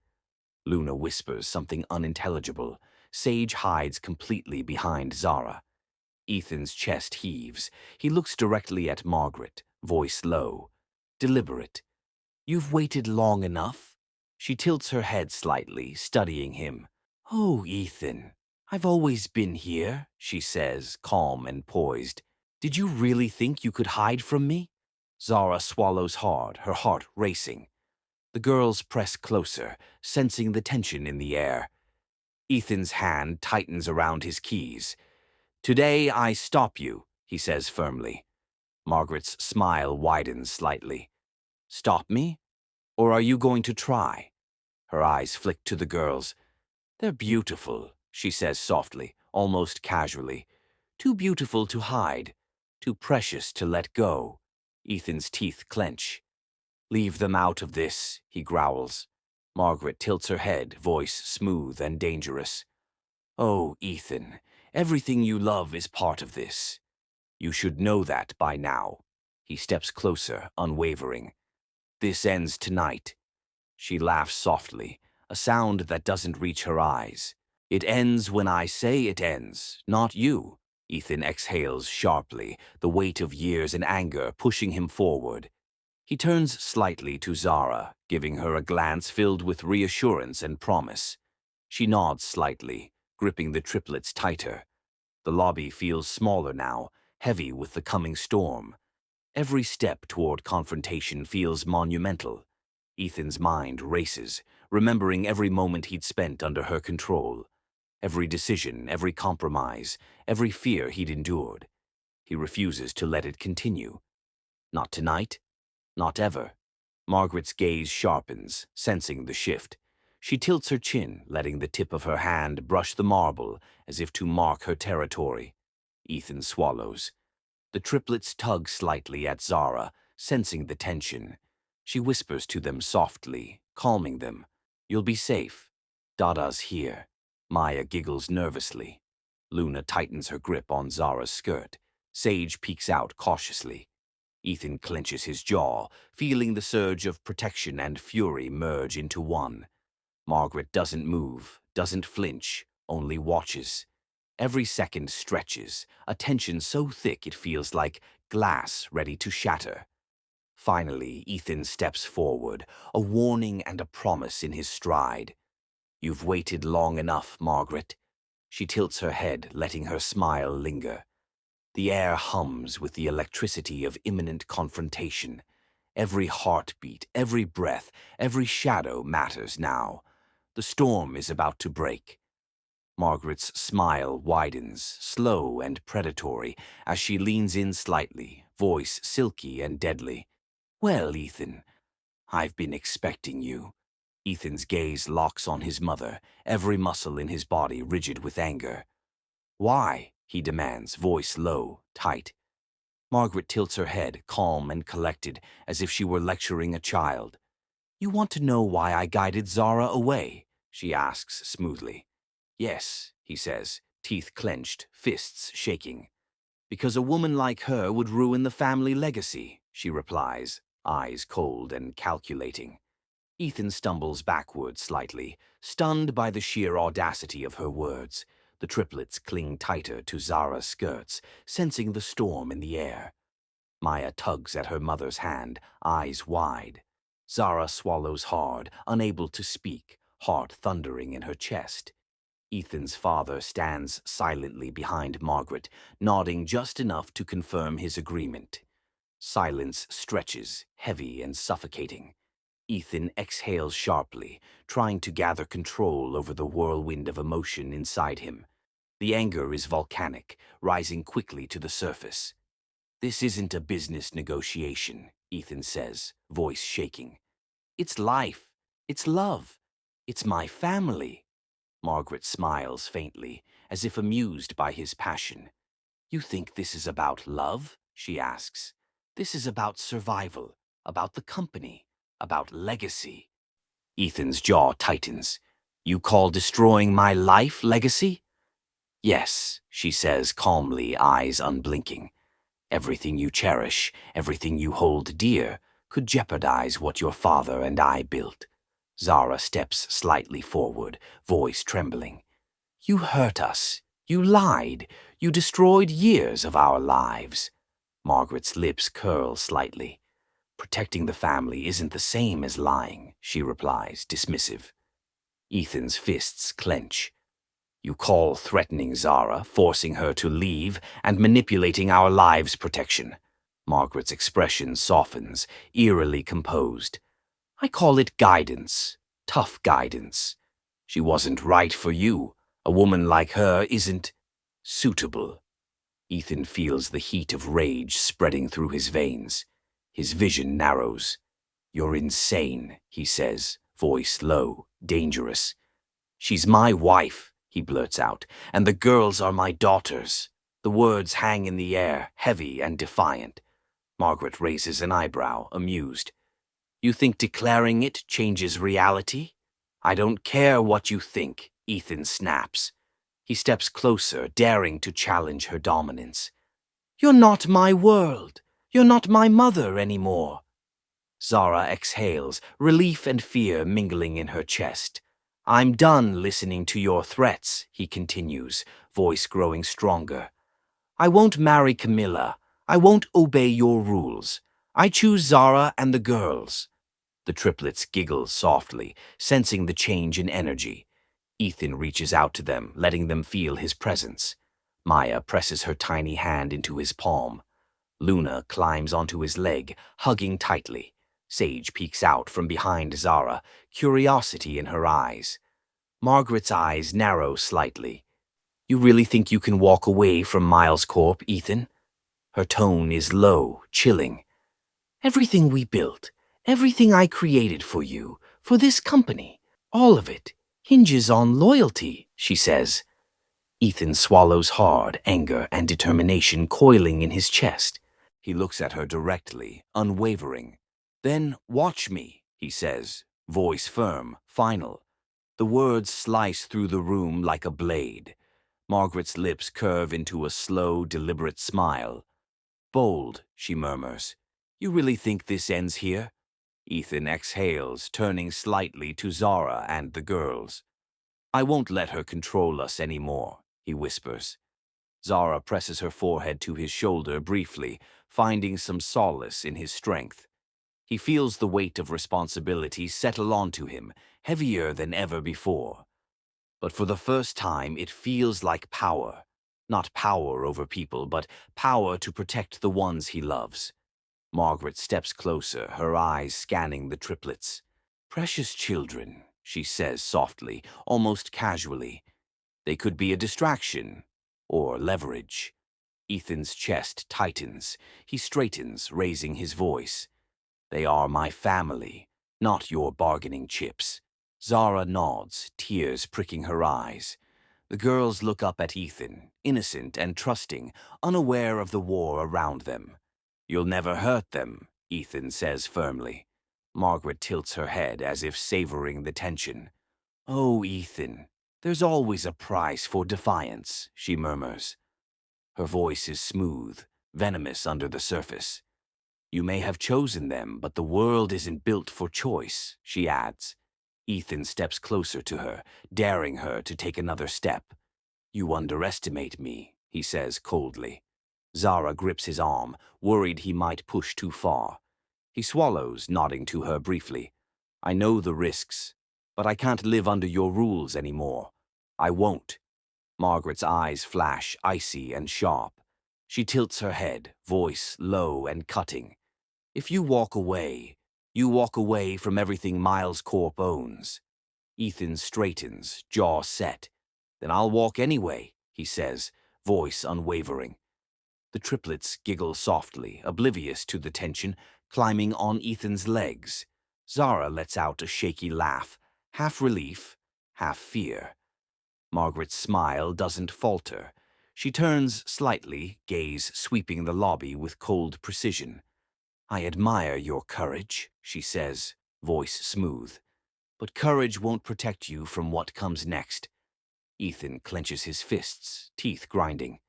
Luna whispers something unintelligible. Sage hides completely behind Zara. Ethan's chest heaves. He looks directly at Margaret, voice low, deliberate. You've waited long enough. She tilts her head slightly, studying him. Oh, Ethan, I've always been here, she says, calm and poised. Did you really think you could hide from me? Zara swallows hard, her heart racing. The girls press closer, sensing the tension in the air. Ethan's hand tightens around his keys. Today I stop you, he says firmly. Margaret's smile widens slightly. Stop me? Or are you going to try? Her eyes flick to the girls. They're beautiful, she says softly, almost casually. Too beautiful to hide, too precious to let go. Ethan's teeth clench. Leave them out of this, he growls. Margaret tilts her head, voice smooth and dangerous. Oh, Ethan, everything you love is part of this. You should know that by now. He steps closer, unwavering. This ends tonight. She laughs softly, a sound that doesn't reach her eyes. It ends when I say it ends, not you. Ethan exhales sharply, the weight of years and anger pushing him forward. He turns slightly to Zara, giving her a glance filled with reassurance and promise. She nods slightly, gripping the triplets tighter. The lobby feels smaller now, heavy with the coming storm. Every step toward confrontation feels monumental. Ethan's mind races, remembering every moment he'd spent under her control. Every decision, every compromise, every fear he'd endured. He refuses to let it continue. Not tonight. Not ever. Margaret's gaze sharpens, sensing the shift. She tilts her chin, letting the tip of her hand brush the marble as if to mark her territory. Ethan swallows. The triplets tug slightly at Zara, sensing the tension. She whispers to them softly, calming them. You'll be safe. Dada's here. Maya giggles nervously. Luna tightens her grip on Zara's skirt. Sage peeks out cautiously. Ethan clenches his jaw, feeling the surge of protection and fury merge into one. Margaret doesn't move, doesn't flinch, only watches. Every second stretches, a tension so thick it feels like glass ready to shatter. Finally, Ethan steps forward, a warning and a promise in his stride. You've waited long enough, Margaret. She tilts her head, letting her smile linger. The air hums with the electricity of imminent confrontation. Every heartbeat, every breath, every shadow matters now. The storm is about to break. Margaret's smile widens, slow and predatory, as she leans in slightly, voice silky and deadly. "Well, Ethan, I've been expecting you." Ethan's gaze locks on his mother, every muscle in his body rigid with anger. "Why?" he demands, voice low, tight. Margaret tilts her head, calm and collected, as if she were lecturing a child. "You want to know why I guided Zara away?" she asks smoothly. "Yes," he says, teeth clenched, fists shaking. "Because a woman like her would ruin the family legacy," she replies, eyes cold and calculating. Ethan stumbles backward slightly, stunned by the sheer audacity of her words. The triplets cling tighter to Zara's skirts, sensing the storm in the air. Maya tugs at her mother's hand, eyes wide. Zara swallows hard, unable to speak, heart thundering in her chest. Ethan's father stands silently behind Margaret, nodding just enough to confirm his agreement. Silence stretches, heavy and suffocating. Ethan exhales sharply, trying to gather control over the whirlwind of emotion inside him. The anger is volcanic, rising quickly to the surface. "This isn't a business negotiation," Ethan says, voice shaking. "It's life. It's love. It's my family." Margaret smiles faintly, as if amused by his passion. "You think this is about love?" she asks. "This is about survival, about the company, about legacy." Ethan's jaw tightens. "You call destroying my life legacy?" "Yes," she says calmly, eyes unblinking. "Everything you cherish, everything you hold dear, could jeopardize what your father and I built." Zara steps slightly forward, voice trembling. "You hurt us. You lied. You destroyed years of our lives." Margaret's lips curl slightly. "Protecting the family isn't the same as lying," she replies, dismissive. Ethan's fists clench. "You call threatening Zara, forcing her to leave, and manipulating our lives' protection." Margaret's expression softens, eerily composed. "I call it guidance, tough guidance. She wasn't right for you. A woman like her isn't suitable." Ethan feels the heat of rage spreading through his veins. His vision narrows. "You're insane," he says, voice low, dangerous. "She's my wife," he blurts out, "and the girls are my daughters." The words hang in the air, heavy and defiant. Margaret raises an eyebrow, amused. "You think declaring it changes reality?" "I don't care what you think," Ethan snaps. He steps closer, daring to challenge her dominance. "You're not my world. You're not my mother anymore." Zara exhales, relief and fear mingling in her chest. "I'm done listening to your threats," he continues, voice growing stronger. "I won't marry Camilla. I won't obey your rules. I choose Zara and the girls." The triplets giggle softly, sensing the change in energy. Ethan reaches out to them, letting them feel his presence. Maya presses her tiny hand into his palm. Luna climbs onto his leg, hugging tightly. Sage peeks out from behind Zara, curiosity in her eyes. Margaret's eyes narrow slightly. "You really think you can walk away from Miles Corp, Ethan?" Her tone is low, chilling. "Everything we built, everything I created for you, for this company, all of it, hinges on loyalty," she says. Ethan swallows hard, anger and determination coiling in his chest. He looks at her directly, unwavering. "Then watch me," he says, voice firm, final. The words slice through the room like a blade. Margaret's lips curve into a slow, deliberate smile. "Bold," she murmurs. "You really think this ends here?" Ethan exhales, turning slightly to Zara and the girls. "I won't let her control us anymore," he whispers. Zara presses her forehead to his shoulder briefly, finding some solace in his strength. He feels the weight of responsibility settle onto him, heavier than ever before. But for the first time, it feels like power. Not power over people, but power to protect the ones he loves. Margaret steps closer, her eyes scanning the triplets. Precious children, she says softly, almost casually. They could be a distraction or leverage. Ethan's chest tightens. He straightens, raising his voice. They are my family, not your bargaining chips. Zara nods, tears pricking her eyes. The girls look up at Ethan, innocent and trusting, unaware of the war around them. You'll never hurt them, Ethan says firmly. Margaret tilts her head as if savoring the tension. Oh, Ethan, there's always a price for defiance, she murmurs. Her voice is smooth, venomous under the surface. You may have chosen them, but the world isn't built for choice, she adds. Ethan steps closer to her, daring her to take another step. You underestimate me, he says coldly. Zara grips his arm, worried he might push too far. He swallows, nodding to her briefly. I know the risks, but I can't live under your rules anymore. I won't. Margaret's eyes flash, icy and sharp. She tilts her head, voice low and cutting. If you walk away from everything Miles Corp owns. Ethan straightens, jaw set. Then I'll walk anyway, he says, voice unwavering. The triplets giggle softly, oblivious to the tension, climbing on Ethan's legs. Zara lets out a shaky laugh, half relief, half fear. Margaret's smile doesn't falter. She turns slightly, gaze sweeping the lobby with cold precision. I admire your courage, she says, voice smooth. But courage won't protect you from what comes next. Ethan clenches his fists, teeth grinding.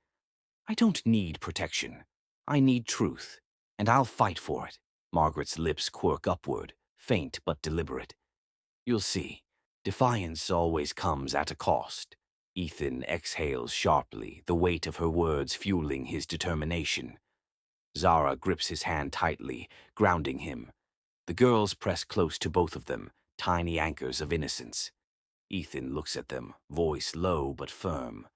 I don't need protection. I need truth, and I'll fight for it. Margaret's lips quirk upward, faint but deliberate. You'll see. Defiance always comes at a cost. Ethan exhales sharply, the weight of her words fueling his determination. Zara grips his hand tightly, grounding him. The girls press close to both of them, tiny anchors of innocence. Ethan looks at them, voice low but firm.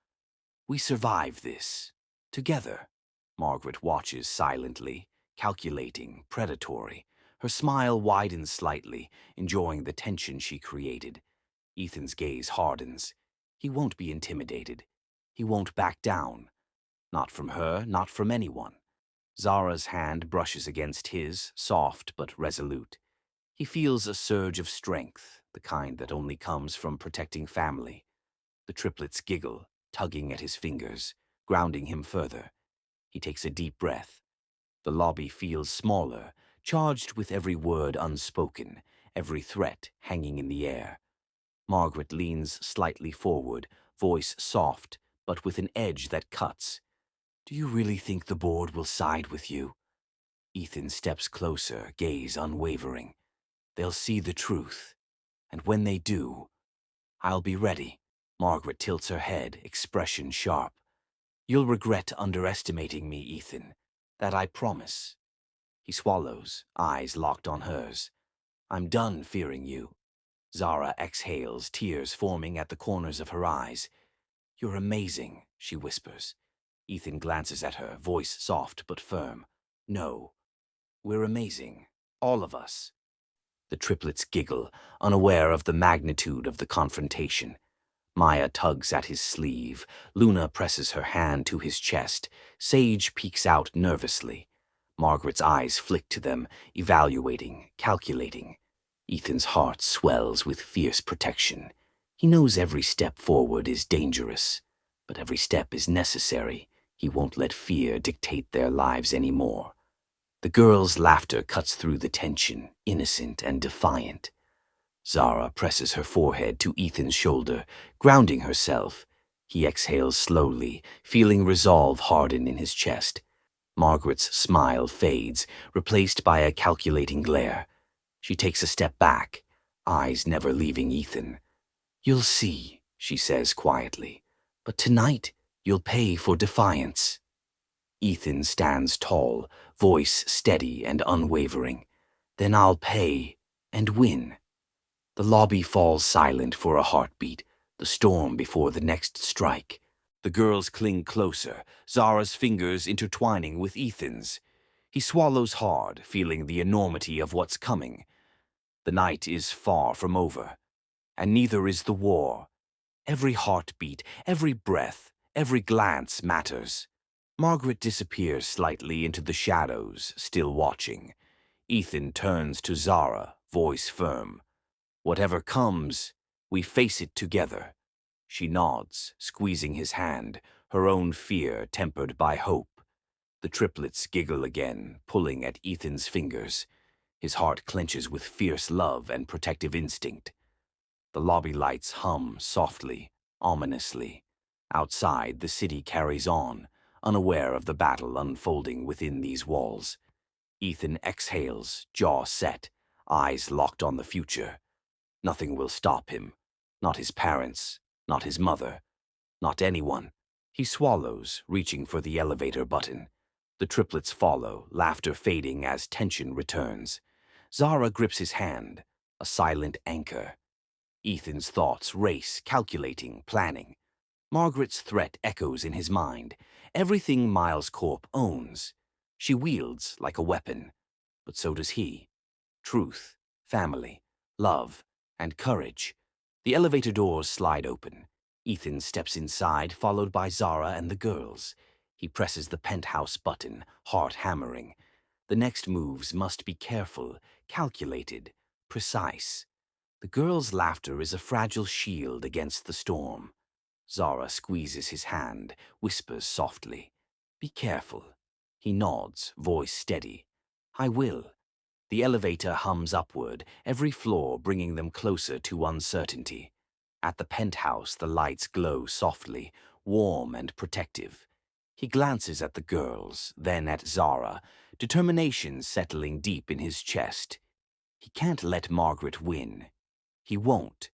We survive this. Together. Margaret watches silently, calculating, predatory. Her smile widens slightly, enjoying the tension she created. Ethan's gaze hardens. He won't be intimidated. He won't back down. Not from her, not from anyone. Zara's hand brushes against his, soft but resolute. He feels a surge of strength, the kind that only comes from protecting family. The triplets giggle, tugging at his fingers, grounding him further. He takes a deep breath. The lobby feels smaller, charged with every word unspoken, every threat hanging in the air. Margaret leans slightly forward, voice soft, but with an edge that cuts. Do you really think the board will side with you? Ethan steps closer, gaze unwavering. They'll see the truth, and when they do, I'll be ready. Margaret tilts her head, expression sharp. You'll regret underestimating me, Ethan. That I promise. He swallows, eyes locked on hers. I'm done fearing you. Zara exhales, tears forming at the corners of her eyes. You're amazing, she whispers. Ethan glances at her, voice soft but firm. No, we're amazing. All of us. The triplets giggle, unaware of the magnitude of the confrontation. Maya tugs at his sleeve. Luna presses her hand to his chest. Sage peeks out nervously. Margaret's eyes flick to them, evaluating, calculating. Ethan's heart swells with fierce protection. He knows every step forward is dangerous, but every step is necessary. He won't let fear dictate their lives anymore. The girl's laughter cuts through the tension, innocent and defiant. Zara presses her forehead to Ethan's shoulder, grounding herself. He exhales slowly, feeling resolve harden in his chest. Margaret's smile fades, replaced by a calculating glare. She takes a step back, eyes never leaving Ethan. You'll see, she says quietly, but tonight you'll pay for defiance. Ethan stands tall, voice steady and unwavering. Then I'll pay and win. The lobby falls silent for a heartbeat, the storm before the next strike. The girls cling closer, Zara's fingers intertwining with Ethan's. He swallows hard, feeling the enormity of what's coming. The night is far from over, and neither is the war. Every heartbeat, every breath, every glance matters. Margaret disappears slightly into the shadows, still watching. Ethan turns to Zara, voice firm. Whatever comes, we face it together. She nods, squeezing his hand, her own fear tempered by hope. The triplets giggle again, pulling at Ethan's fingers. His heart clenches with fierce love and protective instinct. The lobby lights hum softly, ominously. Outside, the city carries on, unaware of the battle unfolding within these walls. Ethan exhales, jaw set, eyes locked on the future. Nothing will stop him. Not his parents, not his mother, not anyone. He swallows, reaching for the elevator button. The triplets follow, laughter fading as tension returns. Zara grips his hand, a silent anchor. Ethan's thoughts race, calculating, planning. Margaret's threat echoes in his mind. Everything Miles Corp owns. She wields like a weapon, but so does he. Truth, family, love, and courage. The elevator doors slide open. Ethan steps inside, followed by Zara and the girls. He presses the penthouse button, heart hammering. The next moves must be careful, calculated, precise. The girls' laughter is a fragile shield against the storm. Zara squeezes his hand, whispers softly, "Be careful." He nods, voice steady. "I will." The elevator hums upward, every floor bringing them closer to uncertainty. At the penthouse, the lights glow softly, warm and protective. He glances at the girls, then at Zara, determination settling deep in his chest. He can't let Margaret win. He won't.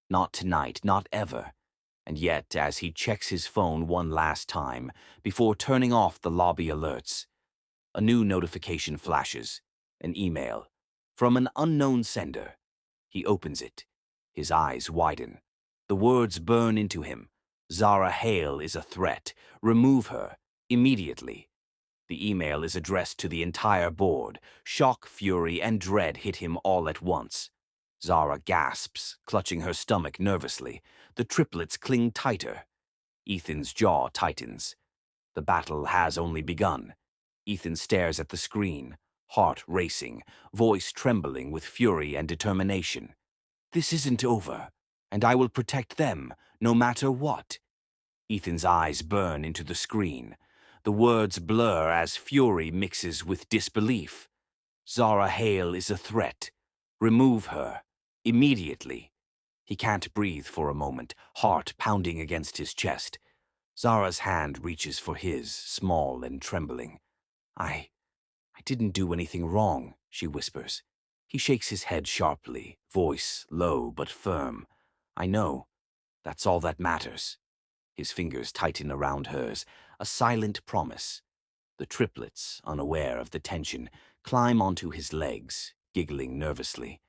Not tonight, not ever. And yet, as he checks his phone one last time, before turning off the lobby alerts, a new notification flashes. An email. From an unknown sender. He opens it. His eyes widen. The words burn into him. Zara Hale is a threat. Remove her. Immediately. The email is addressed to the entire board. Shock, fury, and dread hit him all at once. Zara gasps, clutching her stomach nervously. The triplets cling tighter. Ethan's jaw tightens. The battle has only begun. Ethan stares at the screen, heart racing, voice trembling with fury and determination. This isn't over, and I will protect them, no matter what. Ethan's eyes burn into the screen. The words blur as fury mixes with disbelief. Zara Hale is a threat. Remove her. Immediately. He can't breathe for a moment, heart pounding against his chest. Zara's hand reaches for his, small and trembling. I didn't do anything wrong, she whispers. He shakes his head sharply, voice low but firm. I know. That's all that matters. His fingers tighten around hers, a silent promise. The triplets, unaware of the tension, climb onto his legs, giggling nervously.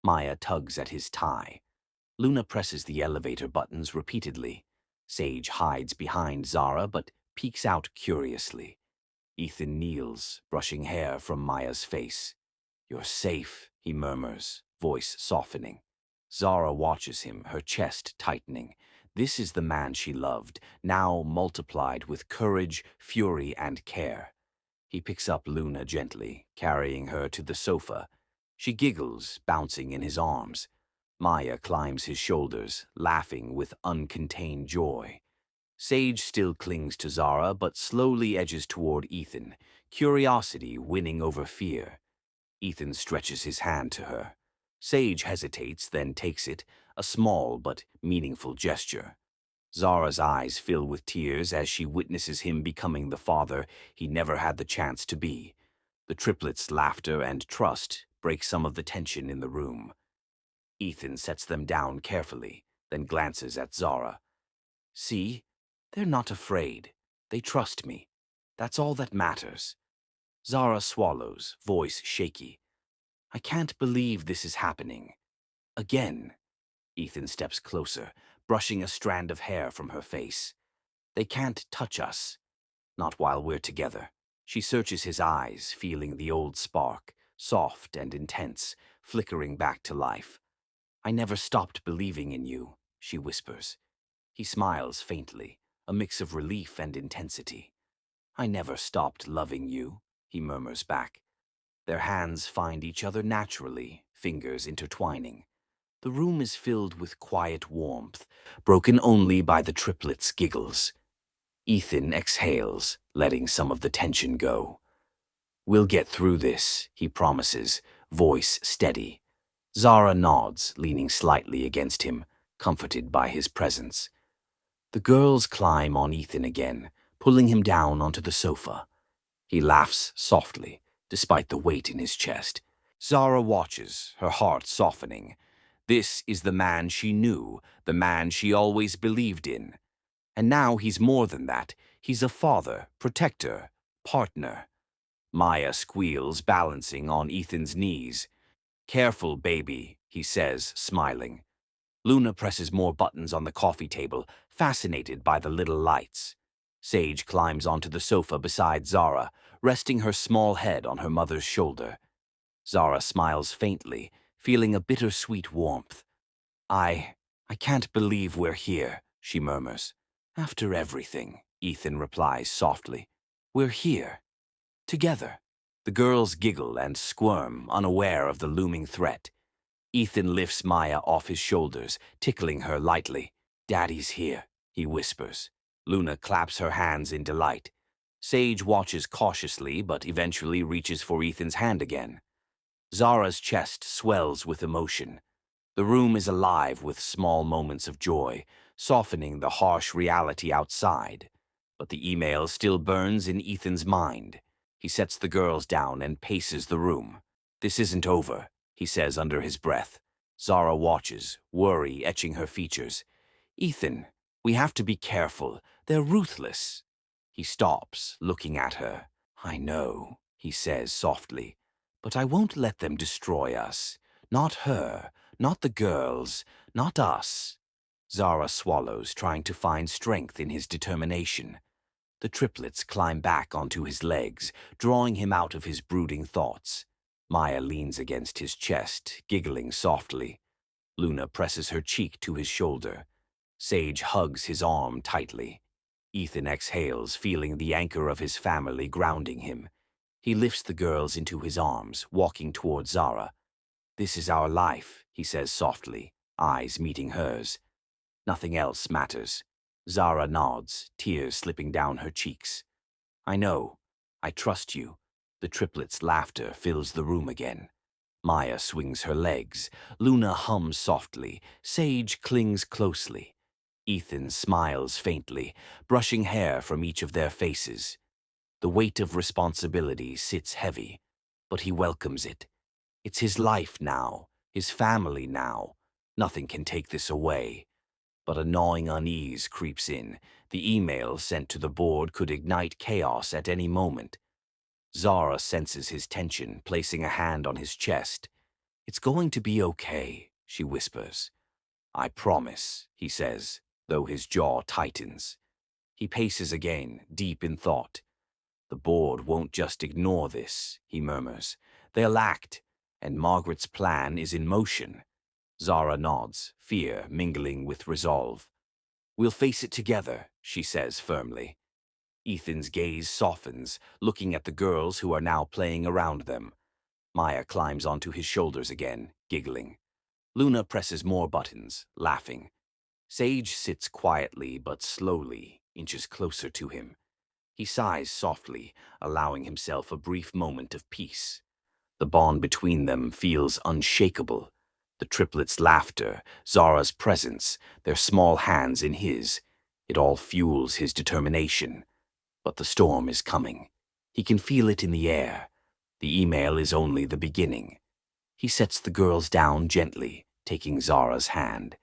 Maya tugs at his tie. Luna presses the elevator buttons repeatedly. Sage hides behind Zara but peeks out curiously. Ethan kneels, brushing hair from Maya's face. You're safe, he murmurs, voice softening. Zara watches him, her chest tightening. This is the man she loved, now multiplied with courage, fury, and care. He picks up Luna gently, carrying her to the sofa. She giggles, bouncing in his arms. Maya climbs his shoulders, laughing with uncontained joy. Sage still clings to Zara, but slowly edges toward Ethan, curiosity winning over fear. Ethan stretches his hand to her. Sage hesitates, then takes it, a small but meaningful gesture. Zara's eyes fill with tears as she witnesses him becoming the father he never had the chance to be. The triplets' laughter and trust break some of the tension in the room. Ethan sets them down carefully, then glances at Zara. See? They're not afraid. They trust me. That's all that matters. Zara swallows, voice shaky. I can't believe this is happening. Again. Ethan steps closer, brushing a strand of hair from her face. They can't touch us, not while we're together. She searches his eyes, feeling the old spark, soft and intense, flickering back to life. I never stopped believing in you, she whispers. He smiles faintly, a mix of relief and intensity. I never stopped loving you, he murmurs back. Their hands find each other naturally, fingers intertwining. The room is filled with quiet warmth, broken only by the triplets' giggles. Ethan exhales, letting some of the tension go. We'll get through this, he promises, voice steady. Zara nods, leaning slightly against him, comforted by his presence. The girls climb on Ethan again, pulling him down onto the sofa. He laughs softly, despite the weight in his chest. Zara watches, her heart softening. This is the man she knew, the man she always believed in. And now he's more than that. He's a father, protector, partner. Maya squeals, balancing on Ethan's knees. Careful, baby, he says, smiling. Luna presses more buttons on the coffee table, fascinated by the little lights. Sage climbs onto the sofa beside Zara, resting her small head on her mother's shoulder. Zara smiles faintly, feeling a bittersweet warmth. I can't believe we're here, she murmurs. After everything, Ethan replies softly. We're here. Together. The girls giggle and squirm, unaware of the looming threat. Ethan lifts Maya off his shoulders, tickling her lightly. Daddy's here, he whispers. Luna claps her hands in delight. Sage watches cautiously, but eventually reaches for Ethan's hand again. Zara's chest swells with emotion. The room is alive with small moments of joy, softening the harsh reality outside. But the email still burns in Ethan's mind. He sets the girls down and paces the room. This isn't over, he says under his breath. Zara watches, worry etching her features. Ethan, we have to be careful. They're ruthless. He stops, looking at her. I know, he says softly, but I won't let them destroy us. Not her, not the girls, not us. Zara swallows, trying to find strength in his determination. The triplets climb back onto his legs, drawing him out of his brooding thoughts. Maya leans against his chest, giggling softly. Luna presses her cheek to his shoulder. Sage hugs his arm tightly. Ethan exhales, feeling the anchor of his family grounding him. He lifts the girls into his arms, walking toward Zara. This is our life, he says softly, eyes meeting hers. Nothing else matters. Zara nods, tears slipping down her cheeks. I know. I trust you. The triplets' laughter fills the room again. Maya swings her legs. Luna hums softly. Sage clings closely. Ethan smiles faintly, brushing hair from each of their faces. The weight of responsibility sits heavy, but he welcomes it. It's his life now, his family now. Nothing can take this away. But a gnawing unease creeps in. The email sent to the board could ignite chaos at any moment. Zara senses his tension, placing a hand on his chest. It's going to be okay, she whispers. I promise, he says, though his jaw tightens. He paces again, deep in thought. The board won't just ignore this, he murmurs. They'll act, and Margaret's plan is in motion. Zara nods, fear mingling with resolve. We'll face it together, she says firmly. Ethan's gaze softens, looking at the girls who are now playing around them. Maya climbs onto his shoulders again, giggling. Luna presses more buttons, laughing. Sage sits quietly but slowly, inches closer to him. He sighs softly, allowing himself a brief moment of peace. The bond between them feels unshakable. The triplets' laughter, Zara's presence, their small hands in his. It all fuels his determination. But the storm is coming. He can feel it in the air. The email is only the beginning. He sets the girls down gently, taking Zara's hand.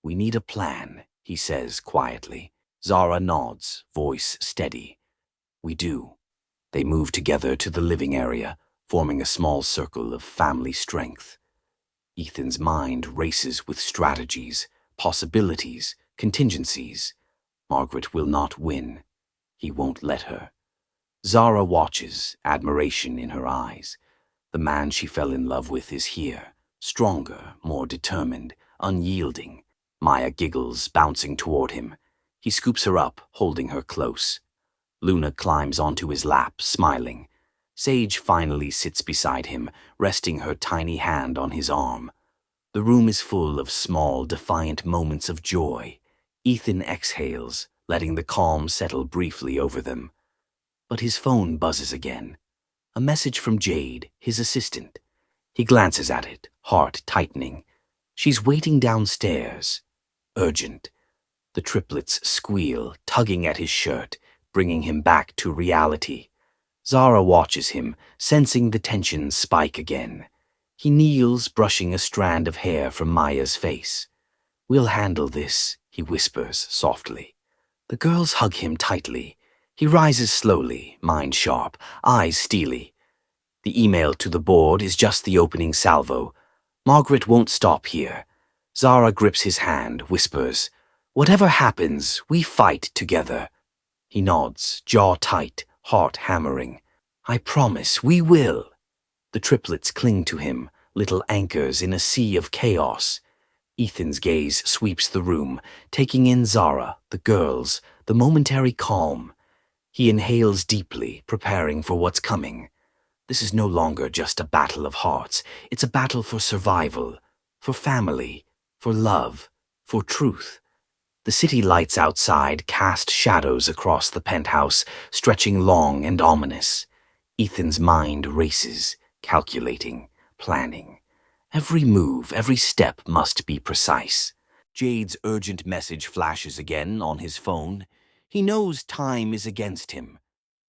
We need a plan, he says quietly. Zara nods, voice steady. We do. They move together to the living area, forming a small circle of family strength. Ethan's mind races with strategies, possibilities, contingencies. Margaret will not win. He won't let her. Zara watches, admiration in her eyes. The man she fell in love with is here, stronger, more determined, unyielding. Maya giggles, bouncing toward him. He scoops her up, holding her close. Luna climbs onto his lap, smiling. Sage finally sits beside him, resting her tiny hand on his arm. The room is full of small, defiant moments of joy. Ethan exhales, letting the calm settle briefly over them. But his phone buzzes again. A message from Jade, his assistant. He glances at it, heart tightening. She's waiting downstairs. Urgent. The triplets squeal, tugging at his shirt, bringing him back to reality. Zara watches him, sensing the tension spike again. He kneels, brushing a strand of hair from Maya's face. "We'll handle this," he whispers softly. The girls hug him tightly. He rises slowly, mind sharp, eyes steely. The email to the board is just the opening salvo. Margaret won't stop here. Zara grips his hand, whispers, "Whatever happens, we fight together." He nods, jaw tight, heart hammering. "I promise, we will." The triplets cling to him, little anchors in a sea of chaos. Ethan's gaze sweeps the room, taking in Zara, the girls, the momentary calm. He inhales deeply, preparing for what's coming. This is no longer just a battle of hearts. It's a battle for survival, for family, for love, for truth. The city lights outside cast shadows across the penthouse, stretching long and ominous. Ethan's mind races, calculating, planning. Every move, every step must be precise. Jade's urgent message flashes again on his phone. He knows time is against him.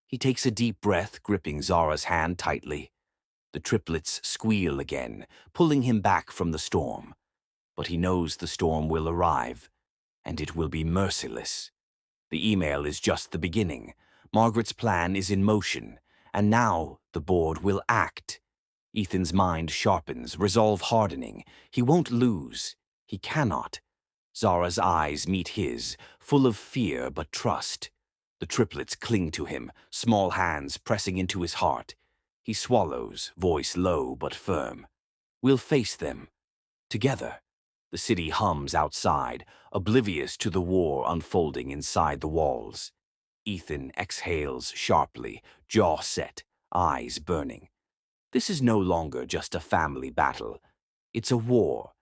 He takes a deep breath, gripping Zara's hand tightly. The triplets squeal again, pulling him back from the storm. But he knows the storm will arrive, and it will be merciless. The email is just the beginning. Margaret's plan is in motion, and now the board will act. Ethan's mind sharpens, resolve hardening. He won't lose. He cannot. Zara's eyes meet his, full of fear but trust. The triplets cling to him, small hands pressing into his heart. He swallows, voice low but firm. "We'll face them. Together." The city hums outside, oblivious to the war unfolding inside the walls. Ethan exhales sharply, jaw set, eyes burning. This is no longer just a family battle. It's a war.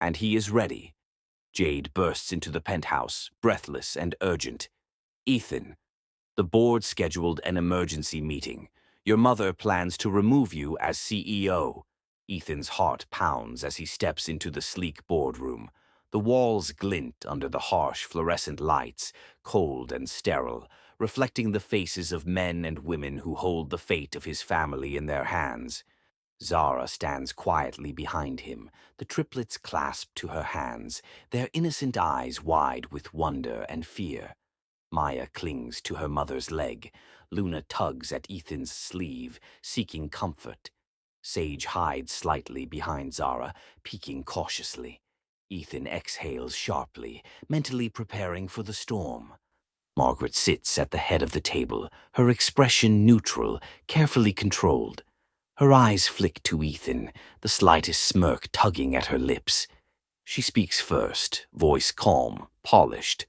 And he is ready. Jade bursts into the penthouse, breathless and urgent. "Ethan, the board scheduled an emergency meeting. Your mother plans to remove you as CEO. Ethan's heart pounds as he steps into the sleek boardroom. The walls glint under the harsh fluorescent lights, cold and sterile, reflecting the faces of men and women who hold the fate of his family in their hands. Zara stands quietly behind him, the triplets clasped to her hands, their innocent eyes wide with wonder and fear. Maya clings to her mother's leg. Luna tugs at Ethan's sleeve, seeking comfort. Sage hides slightly behind Zara, peeking cautiously. Ethan exhales sharply, mentally preparing for the storm. Margaret sits at the head of the table, her expression neutral, carefully controlled. Her eyes flick to Ethan, the slightest smirk tugging at her lips. She speaks first, voice calm, polished.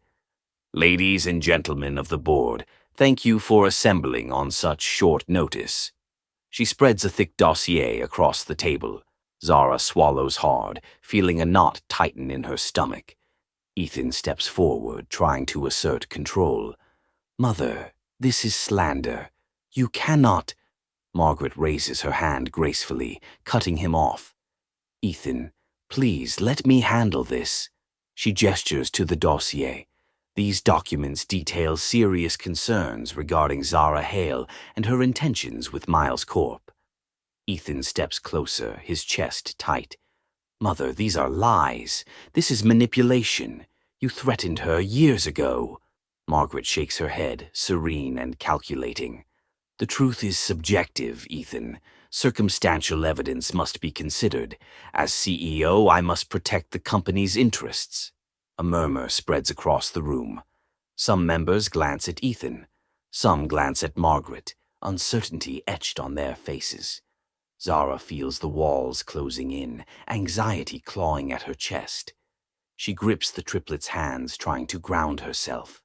"Ladies and gentlemen of the board, thank you for assembling on such short notice." She spreads a thick dossier across the table. Zara swallows hard, feeling a knot tighten in her stomach. Ethan steps forward, trying to assert control. "Mother, this is slander. You cannot—" Margaret raises her hand gracefully, cutting him off. "Ethan, please let me handle this." She gestures to the dossier. These documents detail serious concerns regarding Zara Hale and her intentions with Miles Corp. Ethan steps closer, his chest tight. "Mother, these are lies. This is manipulation. You threatened her years ago." Margaret shakes her head, serene and calculating. "The truth is subjective, Ethan. Circumstantial evidence must be considered. As CEO, I must protect the company's interests." A murmur spreads across the room. Some members glance at Ethan. Some glance at Margaret, uncertainty etched on their faces. Zara feels the walls closing in, anxiety clawing at her chest. She grips the triplets' hands, trying to ground herself.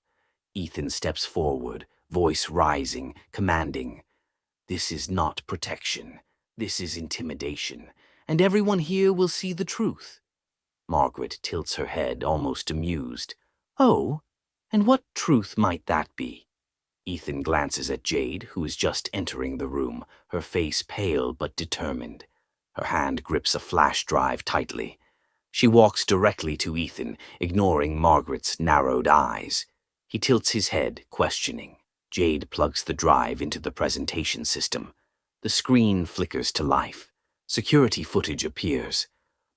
Ethan steps forward, voice rising, commanding. This is not protection. This is intimidation. And everyone here will see the truth. Margaret tilts her head, almost amused. Oh, and what truth might that be? Ethan glances at Jade, who is just entering the room, her face pale but determined. Her hand grips a flash drive tightly. She walks directly to Ethan, ignoring Margaret's narrowed eyes. He tilts his head, questioning. Jade plugs the drive into the presentation system. The screen flickers to life. Security footage appears.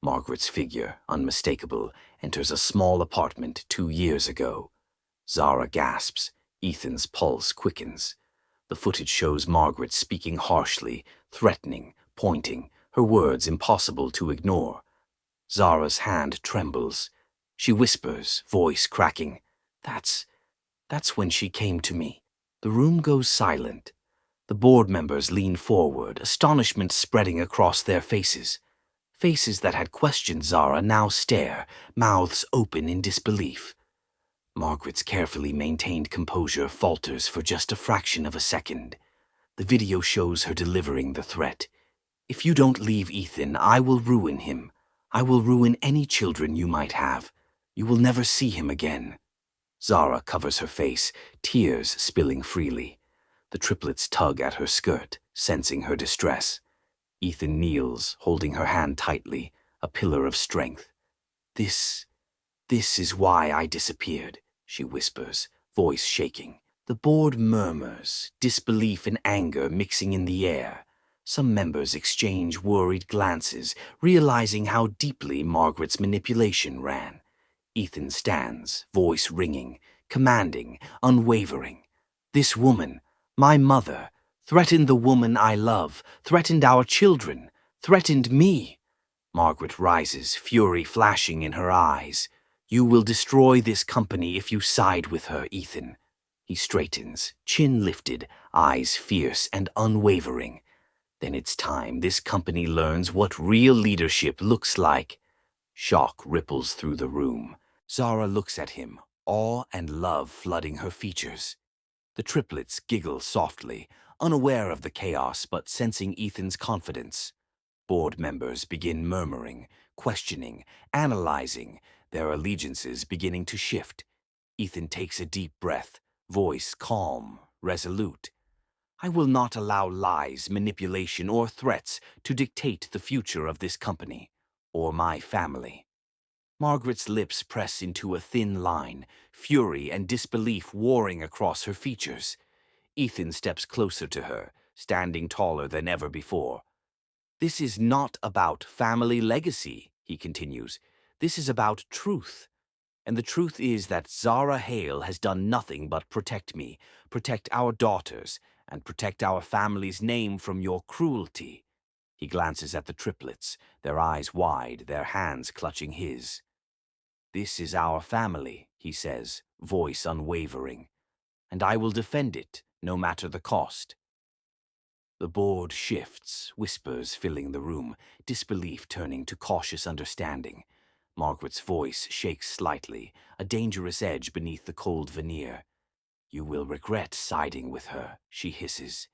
Margaret's figure, unmistakable, enters a small apartment 2 years ago. Zara gasps. Ethan's pulse quickens. The footage shows Margaret speaking harshly, threatening, pointing, her words impossible to ignore. Zara's hand trembles. She whispers, voice cracking. That's when she came to me. The room goes silent. The board members lean forward, astonishment spreading across their faces. Faces that had questioned Zara now stare, mouths open in disbelief. Margaret's carefully maintained composure falters for just a fraction of a second. The video shows her delivering the threat. If you don't leave Ethan, I will ruin him. I will ruin any children you might have. You will never see him again. Zara covers her face, tears spilling freely. The triplets tug at her skirt, sensing her distress. Ethan kneels, holding her hand tightly, a pillar of strength. This is why I disappeared, she whispers, voice shaking. The board murmurs, disbelief and anger mixing in the air. Some members exchange worried glances, realizing how deeply Margaret's manipulation ran. Ethan stands, voice ringing, commanding, unwavering. This woman, my mother, threatened the woman I love, threatened our children, threatened me. Margaret rises, fury flashing in her eyes. You will destroy this company if you side with her, Ethan. He straightens, chin lifted, eyes fierce and unwavering. Then it's time this company learns what real leadership looks like. Shock ripples through the room. Zara looks at him, awe and love flooding her features. The triplets giggle softly, unaware of the chaos but sensing Ethan's confidence. Board members begin murmuring, questioning, analyzing, their allegiances beginning to shift. Ethan takes a deep breath, voice calm, resolute. I will not allow lies, manipulation, or threats to dictate the future of this company, or my family. Margaret's lips press into a thin line, fury and disbelief warring across her features. Ethan steps closer to her, standing taller than ever before. This is not about family legacy, he continues. This is about truth. And the truth is that Zara Hale has done nothing but protect me, protect our daughters, and protect our family's name from your cruelty. He glances at the triplets, their eyes wide, their hands clutching his. This is our family, he says, voice unwavering, and I will defend it, no matter the cost. The board shifts, whispers filling the room, disbelief turning to cautious understanding. Margaret's voice shakes slightly, a dangerous edge beneath the cold veneer. You will regret siding with her, she hisses.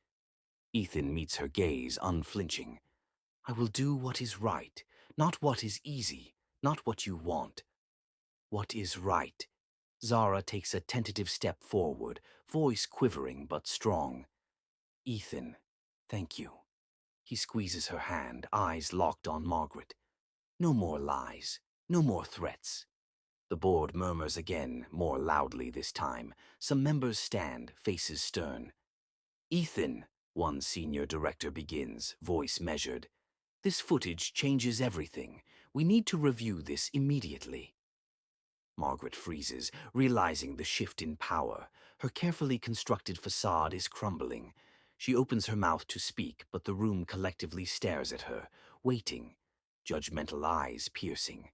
Ethan meets her gaze, unflinching. I will do what is right, not what is easy, not what you want. What is right? Zara takes a tentative step forward, voice quivering but strong. Ethan, thank you. He squeezes her hand, eyes locked on Margaret. No more lies, no more threats. The board murmurs again, more loudly this time. Some members stand, faces stern. Ethan, one senior director begins, voice measured. This footage changes everything. We need to review this immediately. Margaret freezes, realizing the shift in power. Her carefully constructed facade is crumbling. She opens her mouth to speak, but the room collectively stares at her, waiting, judgmental eyes piercing.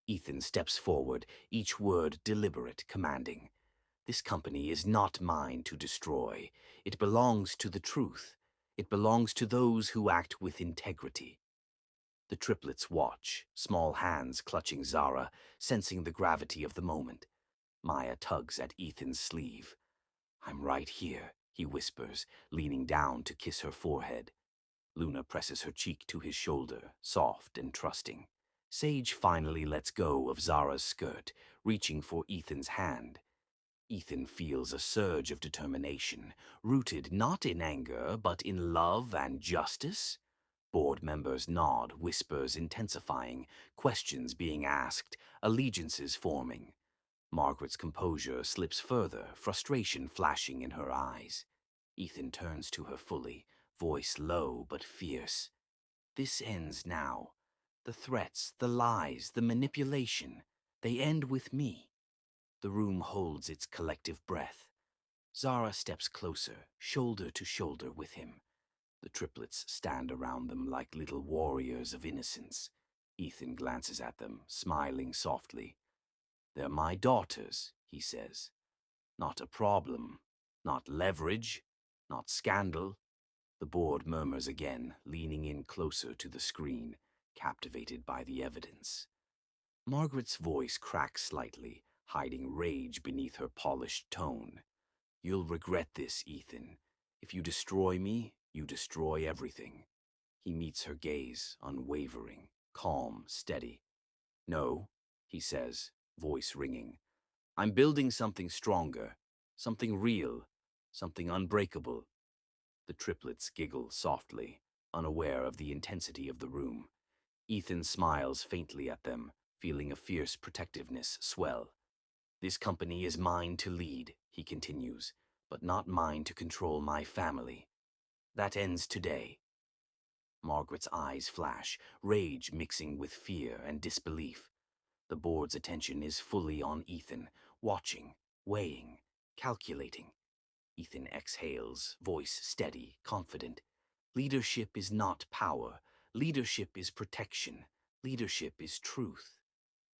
Ethan steps forward, each word deliberate, commanding. This company is not mine to destroy. It belongs to the truth. It belongs to those who act with integrity. The triplets watch, small hands clutching Zara, sensing the gravity of the moment. Maya tugs at Ethan's sleeve. "I'm right here," he whispers, leaning down to kiss her forehead. Luna presses her cheek to his shoulder, soft and trusting. Sage finally lets go of Zara's skirt, reaching for Ethan's hand. Ethan feels a surge of determination, rooted not in anger, but in love and justice. Board members nod, whispers intensifying, questions being asked, allegiances forming. Margaret's composure slips further, frustration flashing in her eyes. Ethan turns to her fully, voice low but fierce. "This ends now. The threats, the lies, the manipulation, they end with me." The room holds its collective breath. Zara steps closer, shoulder to shoulder with him. The triplets stand around them like little warriors of innocence. Ethan glances at them, smiling softly. "They're my daughters," he says. "Not a problem, not leverage, not scandal." The board murmurs again, leaning in closer to the screen, captivated by the evidence. Margaret's voice cracks slightly, hiding rage beneath her polished tone. "You'll regret this, Ethan. If you destroy me, you destroy everything." He meets her gaze, unwavering, calm, steady. "No," he says, voice ringing. "I'm building something stronger, something real, something unbreakable." The triplets giggle softly, unaware of the intensity of the room. Ethan smiles faintly at them, feeling a fierce protectiveness swell. "This company is mine to lead," he continues, "but not mine to control my family. That ends today." Margaret's eyes flash, rage mixing with fear and disbelief. The board's attention is fully on Ethan, watching, weighing, calculating. Ethan exhales, voice steady, confident. "Leadership is not power. Leadership is protection. Leadership is truth."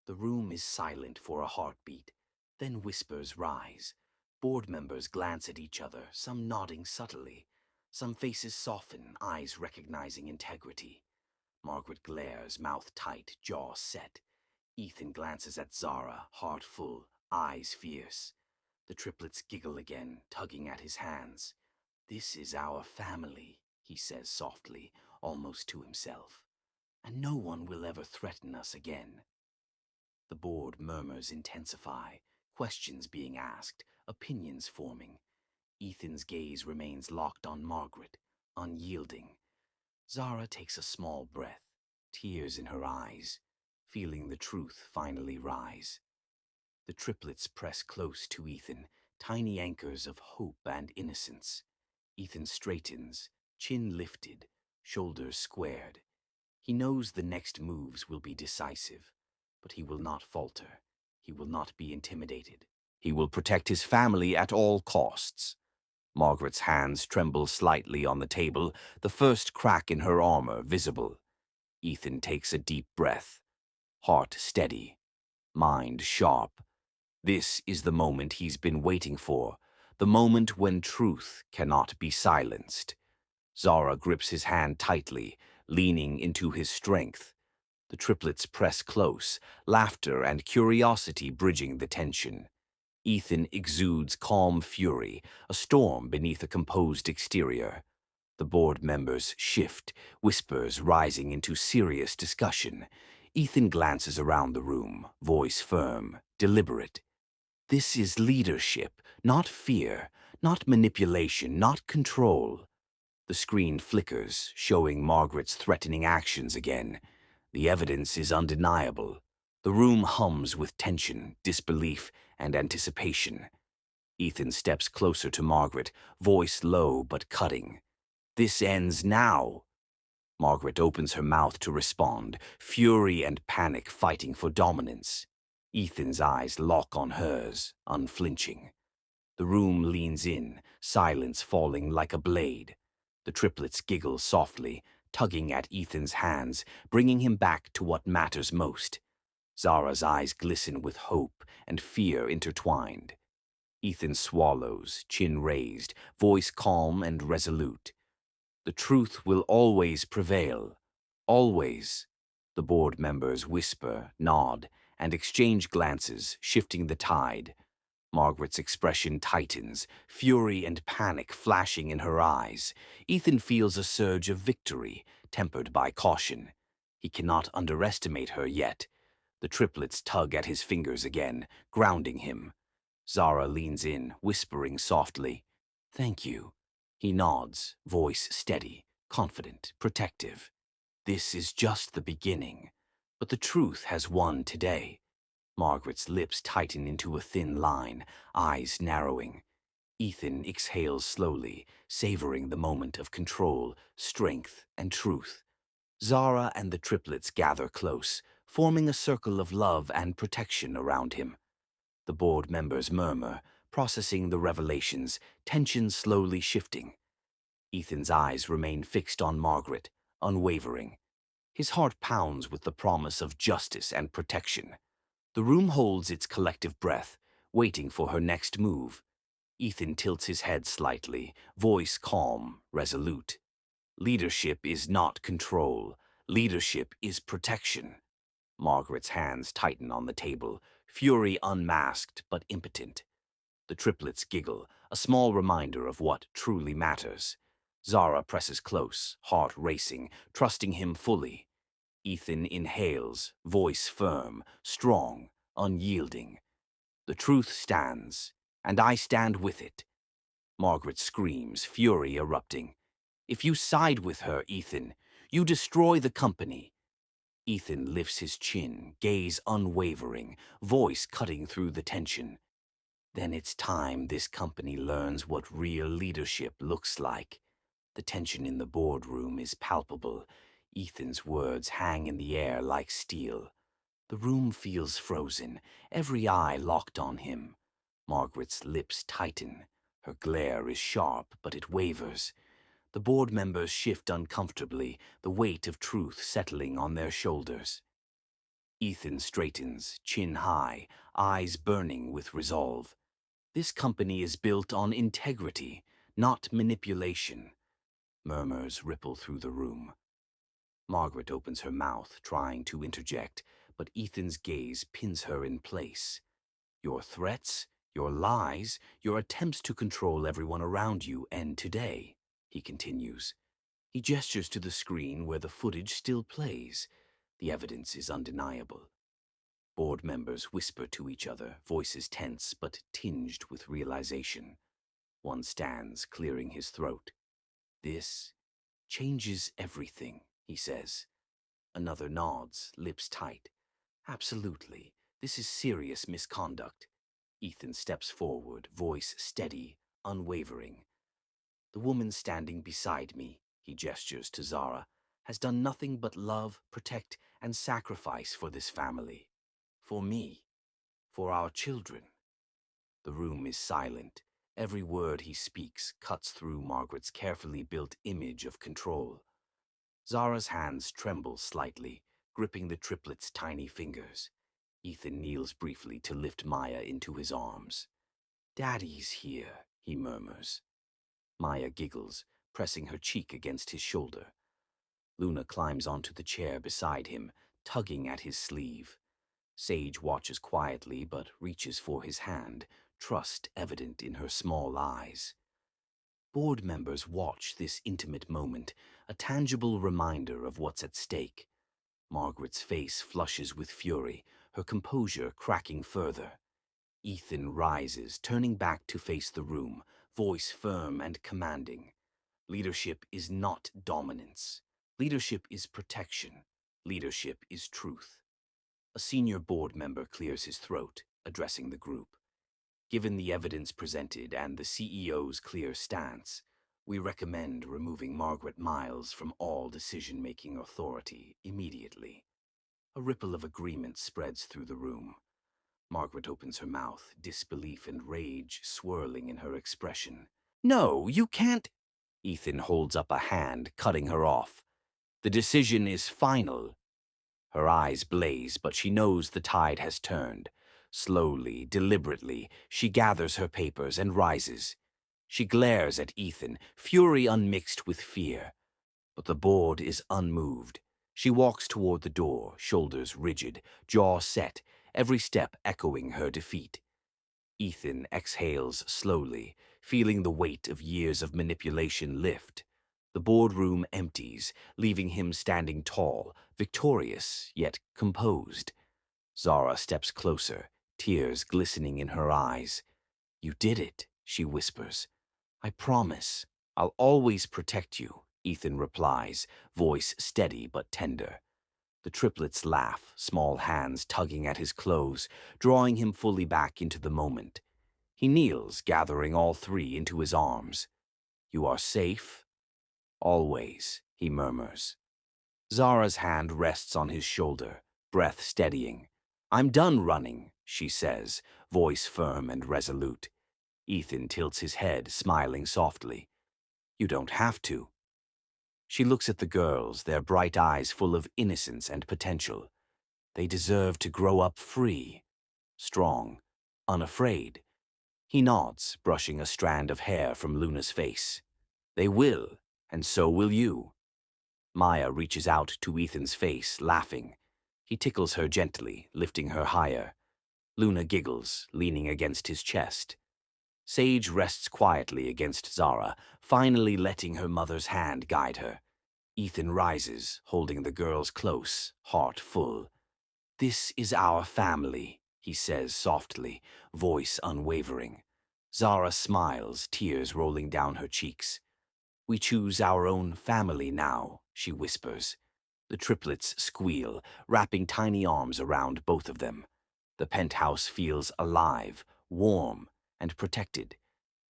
The room is silent for a heartbeat. Then whispers rise. Board members glance at each other, some nodding subtly. Some faces soften, eyes recognizing integrity. Margaret glares, mouth tight, jaw set. Ethan glances at Zara, heart full, eyes fierce. The triplets giggle again, tugging at his hands. "This is our family," he says softly, almost to himself. "And no one will ever threaten us again." The board murmurs intensify, questions being asked, opinions forming. Ethan's gaze remains locked on Margaret, unyielding. Zara takes a small breath, tears in her eyes, feeling the truth finally rise. The triplets press close to Ethan, tiny anchors of hope and innocence. Ethan straightens, chin lifted, shoulders squared. He knows the next moves will be decisive, but he will not falter. He will not be intimidated. He will protect his family at all costs. Margaret's hands tremble slightly on the table, the first crack in her armor visible. Ethan takes a deep breath, heart steady, mind sharp. This is the moment he's been waiting for, the moment when truth cannot be silenced. Zara grips his hand tightly, leaning into his strength. The triplets press close, laughter and curiosity bridging the tension. Ethan exudes calm fury, a storm beneath a composed exterior. The board members shift, whispers rising into serious discussion. Ethan glances around the room, voice firm, deliberate. "This is leadership, not fear, not manipulation, not control." The screen flickers, showing Margaret's threatening actions again. The evidence is undeniable. The room hums with tension, disbelief, and anticipation. Ethan steps closer to Margaret, voice low but cutting. "This ends now." Margaret opens her mouth to respond, fury and panic fighting for dominance. Ethan's eyes lock on hers, unflinching. The room leans in, silence falling like a blade. The triplets giggle softly, tugging at Ethan's hands, bringing him back to what matters most. Zara's eyes glisten with hope and fear intertwined. Ethan swallows, chin raised, voice calm and resolute. The truth will always prevail. Always. The board members whisper, nod, and exchange glances, shifting the tide. Margaret's expression tightens, fury and panic flashing in her eyes. Ethan feels a surge of victory, tempered by caution. He cannot underestimate her yet. The triplets tug at his fingers again, grounding him. Zara leans in, whispering softly, "Thank you." He nods, voice steady, confident, protective. This is just the beginning. But the truth has won today. Margaret's lips tighten into a thin line, eyes narrowing. Ethan exhales slowly, savoring the moment of control, strength, and truth. Zara and the triplets gather close, forming a circle of love and protection around him. The board members murmur, processing the revelations, tension slowly shifting. Ethan's eyes remain fixed on Margaret, unwavering. His heart pounds with the promise of justice and protection. The room holds its collective breath, waiting for her next move. Ethan tilts his head slightly, voice calm, resolute. Leadership is not control. Leadership is protection. Margaret's hands tighten on the table, fury unmasked but impotent. The triplets giggle, a small reminder of what truly matters. Zara presses close, heart racing, trusting him fully. Ethan inhales, voice firm, strong, unyielding. The truth stands, and I stand with it. Margaret screams, fury erupting. If you side with her, Ethan, you destroy the company. Ethan lifts his chin, gaze unwavering, voice cutting through the tension. Then it's time this company learns what real leadership looks like. The tension in the boardroom is palpable. Ethan's words hang in the air like steel. The room feels frozen, every eye locked on him. Margaret's lips tighten. Her glare is sharp, but it wavers. The board members shift uncomfortably, the weight of truth settling on their shoulders. Ethan straightens, chin high, eyes burning with resolve. This company is built on integrity, not manipulation. Murmurs ripple through the room. Margaret opens her mouth, trying to interject, but Ethan's gaze pins her in place. Your threats, your lies, your attempts to control everyone around you end today, he continues. He gestures to the screen where the footage still plays. The evidence is undeniable. Board members whisper to each other, voices tense but tinged with realization. One stands, clearing his throat. This changes everything, he says. Another nods, lips tight. Absolutely. This is serious misconduct. Ethan steps forward, voice steady, unwavering. The woman standing beside me, he gestures to Zara, has done nothing but love, protect, and sacrifice for this family. For me. For our children. The room is silent. Every word he speaks cuts through Margaret's carefully built image of control. Zara's hands tremble slightly, gripping the triplets' tiny fingers. Ethan kneels briefly to lift Maya into his arms. "Daddy's here," he murmurs. Maya giggles, pressing her cheek against his shoulder. Luna climbs onto the chair beside him, tugging at his sleeve. Sage watches quietly but reaches for his hand, trust evident in her small eyes. Board members watch this intimate moment, a tangible reminder of what's at stake. Margaret's face flushes with fury, her composure cracking further. Ethan rises, turning back to face the room, voice firm and commanding. Leadership is not dominance. Leadership is protection. Leadership is truth. A senior board member clears his throat, addressing the group. Given the evidence presented and the CEO's clear stance, we recommend removing Margaret Miles from all decision-making authority immediately. A ripple of agreement spreads through the room. Margaret opens her mouth, disbelief and rage swirling in her expression. "No, you can't." Ethan holds up a hand, cutting her off. "The decision is final." Her eyes blaze, but she knows the tide has turned. Slowly, deliberately, she gathers her papers and rises. She glares at Ethan, fury unmixed with fear. But the board is unmoved. She walks toward the door, shoulders rigid, jaw set, every step echoing her defeat. Ethan exhales slowly, feeling the weight of years of manipulation lift. The boardroom empties, leaving him standing tall, victorious, yet composed. Zara steps closer, tears glistening in her eyes. "You did it," she whispers. "I promise. I'll always protect you," Ethan replies, voice steady but tender. The triplets laugh, small hands tugging at his clothes, drawing him fully back into the moment. He kneels, gathering all three into his arms. "You are safe?" "Always," he murmurs. Zara's hand rests on his shoulder, breath steadying. "I'm done running," she says, voice firm and resolute. Ethan tilts his head, smiling softly. "You don't have to." She looks at the girls, their bright eyes full of innocence and potential. They deserve to grow up free, strong, unafraid. He nods, brushing a strand of hair from Luna's face. "They will, and so will you." Maya reaches out to Ethan's face, laughing. He tickles her gently, lifting her higher. Luna giggles, leaning against his chest. Sage rests quietly against Zara, finally letting her mother's hand guide her. Ethan rises, holding the girls close, heart full. "This is our family," he says softly, voice unwavering. Zara smiles, tears rolling down her cheeks. "We choose our own family now," she whispers. The triplets squeal, wrapping tiny arms around both of them. The penthouse feels alive, warm, and protected.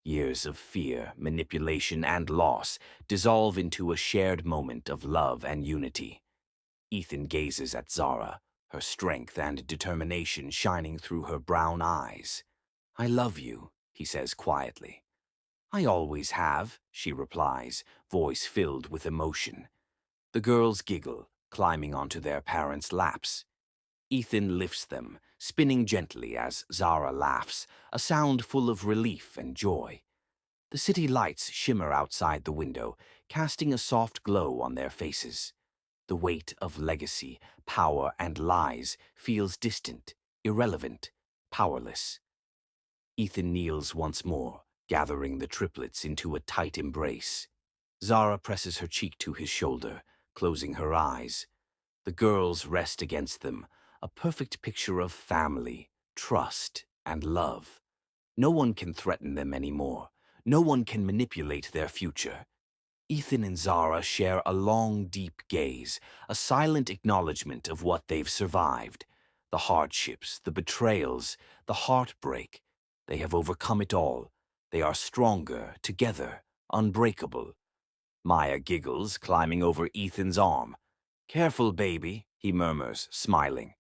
Years of fear, manipulation, and loss dissolve into a shared moment of love and unity. Ethan gazes at Zara, her strength and determination shining through her brown eyes. "I love you," he says quietly. "I always have," she replies, voice filled with emotion. The girls giggle, climbing onto their parents' laps. Ethan lifts them, spinning gently as Zara laughs, a sound full of relief and joy. The city lights shimmer outside the window, casting a soft glow on their faces. The weight of legacy, power, and lies feels distant, irrelevant, powerless. Ethan kneels once more, gathering the triplets into a tight embrace. Zara presses her cheek to his shoulder, closing her eyes. The girls rest against them, a perfect picture of family, trust, and love. No one can threaten them anymore. No one can manipulate their future. Ethan and Zara share a long, deep gaze, a silent acknowledgement of what they've survived. The hardships, the betrayals, the heartbreak. They have overcome it all. They are stronger, together, unbreakable. Maya giggles, climbing over Ethan's arm. "Careful, baby," he murmurs, smiling.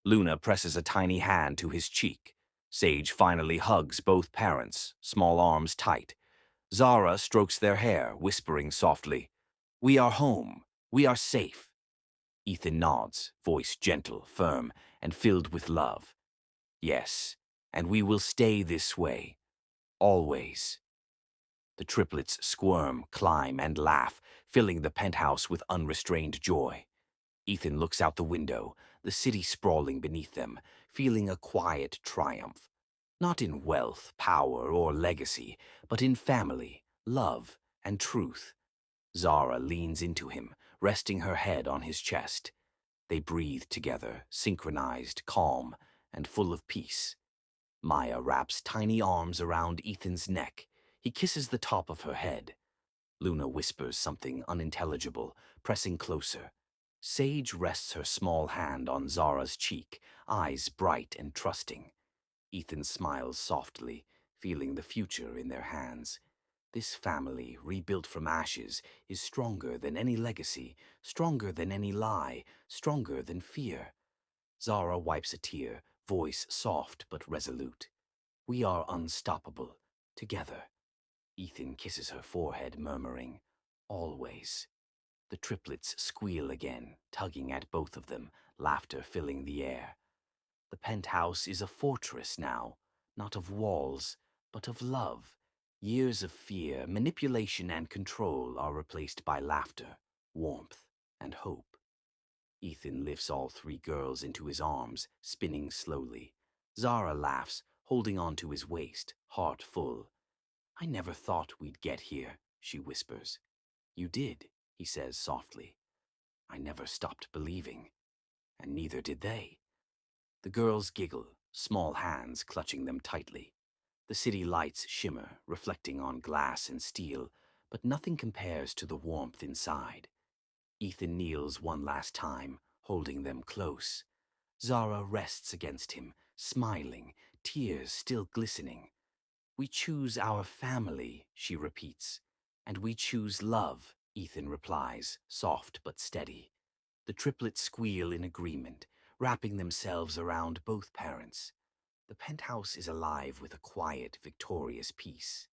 Luna presses a tiny hand to his cheek. Sage finally hugs both parents, small arms tight. Zara strokes their hair, whispering softly, "We are home. We are safe." Ethan nods, voice gentle, firm, and filled with love. "Yes, and we will stay this way. Always." The triplets squirm, climb, and laugh, filling the penthouse with unrestrained joy. Ethan looks out the window, the city sprawling beneath them, feeling a quiet triumph. Not in wealth, power, or legacy, but in family, love, and truth. Zara leans into him, resting her head on his chest. They breathe together, synchronized, calm, and full of peace. Maya wraps tiny arms around Ethan's neck. He kisses the top of her head. Luna whispers something unintelligible, pressing closer. Sage rests her small hand on Zara's cheek, eyes bright and trusting. Ethan smiles softly, feeling the future in their hands. This family, rebuilt from ashes, is stronger than any legacy, stronger than any lie, stronger than fear. Zara wipes a tear, voice soft but resolute. "We are unstoppable, together." Ethan kisses her forehead, murmuring, "Always." The triplets squeal again, tugging at both of them, laughter filling the air. The penthouse is a fortress now, not of walls, but of love. Years of fear, manipulation, and control are replaced by laughter, warmth, and hope. Ethan lifts all three girls into his arms, spinning slowly. Zara laughs, holding on to his waist, heart full. "I never thought we'd get here," she whispers. "You did," he says softly. "I never stopped believing." And neither did they. The girls giggle, small hands clutching them tightly. The city lights shimmer, reflecting on glass and steel, but nothing compares to the warmth inside. Ethan kneels one last time, holding them close. Zara rests against him, smiling, tears still glistening. "We choose our family," she repeats. "And we choose love," Ethan replies, soft but steady. The triplets squeal in agreement, wrapping themselves around both parents. The penthouse is alive with a quiet, victorious peace.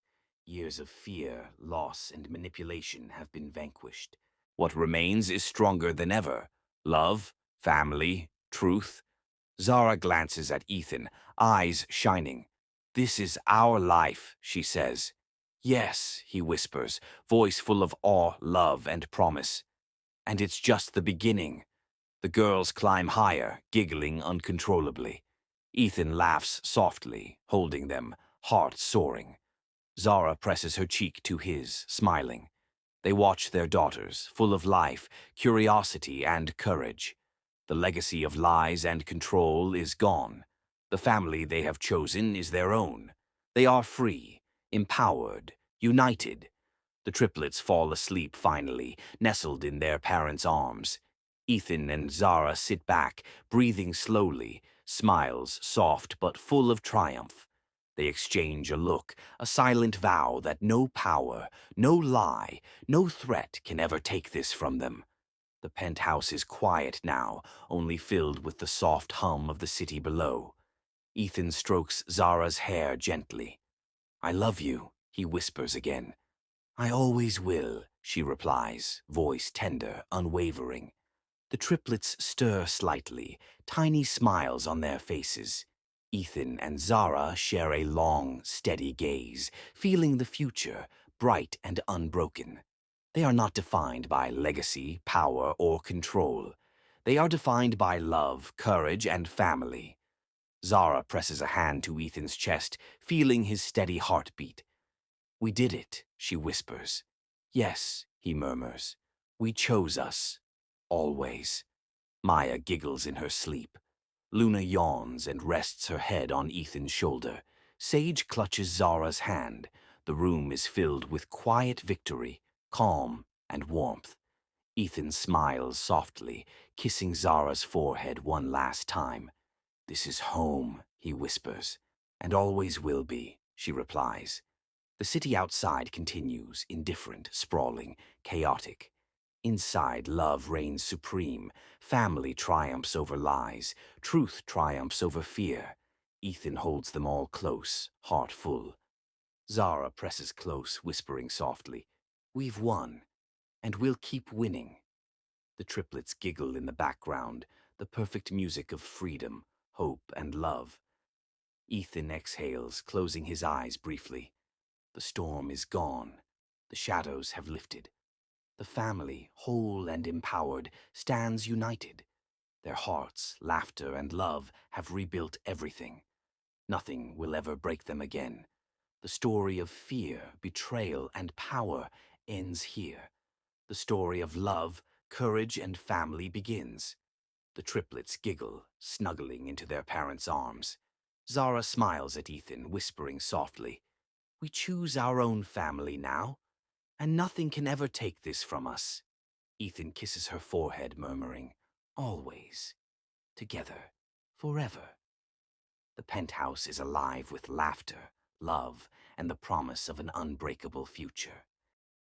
Years of fear, loss, and manipulation have been vanquished. What remains is stronger than ever. Love, family, truth. Zara glances at Ethan, eyes shining. "This is our life," she says. "Yes," he whispers, voice full of awe, love, and promise. "And it's just the beginning." The girls climb higher, giggling uncontrollably. Ethan laughs softly, holding them, heart soaring. Zara presses her cheek to his, smiling. They watch their daughters, full of life, curiosity, and courage. The legacy of lies and control is gone. The family they have chosen is their own. They are free, empowered, united. The triplets fall asleep finally, nestled in their parents' arms. Ethan and Zara sit back, breathing slowly, smiles soft but full of triumph. They exchange a look, a silent vow that no power, no lie, no threat can ever take this from them. The penthouse is quiet now, only filled with the soft hum of the city below. Ethan strokes Zara's hair gently. "I love you," he whispers again. "I always will," she replies, voice tender, unwavering. The triplets stir slightly, tiny smiles on their faces. Ethan and Zara share a long, steady gaze, feeling the future, bright and unbroken. They are not defined by legacy, power, or control. They are defined by love, courage, and family. Zara presses a hand to Ethan's chest, feeling his steady heartbeat. "We did it," she whispers. "Yes," he murmurs. "We chose us. Always." Maya giggles in her sleep. Luna yawns and rests her head on Ethan's shoulder. Sage clutches Zara's hand. The room is filled with quiet victory, calm, and warmth. Ethan smiles softly, kissing Zara's forehead one last time. "This is home," he whispers. "And always will be," she replies. The city outside continues, indifferent, sprawling, chaotic. Inside, love reigns supreme. Family triumphs over lies. Truth triumphs over fear. Ethan holds them all close, heart full. Zara presses close, whispering softly, "We've won, and we'll keep winning." The triplets giggle in the background, the perfect music of freedom, hope, and love. Ethan exhales, closing his eyes briefly. The storm is gone. The shadows have lifted. The family, whole and empowered, stands united. Their hearts, laughter, and love have rebuilt everything. Nothing will ever break them again. The story of fear, betrayal, and power ends here. The story of love, courage, and family begins. The triplets giggle, snuggling into their parents' arms. Zara smiles at Ethan, whispering softly, "We choose our own family now, and nothing can ever take this from us." Ethan kisses her forehead, murmuring, "Always. Together. Forever." The penthouse is alive with laughter, love, and the promise of an unbreakable future.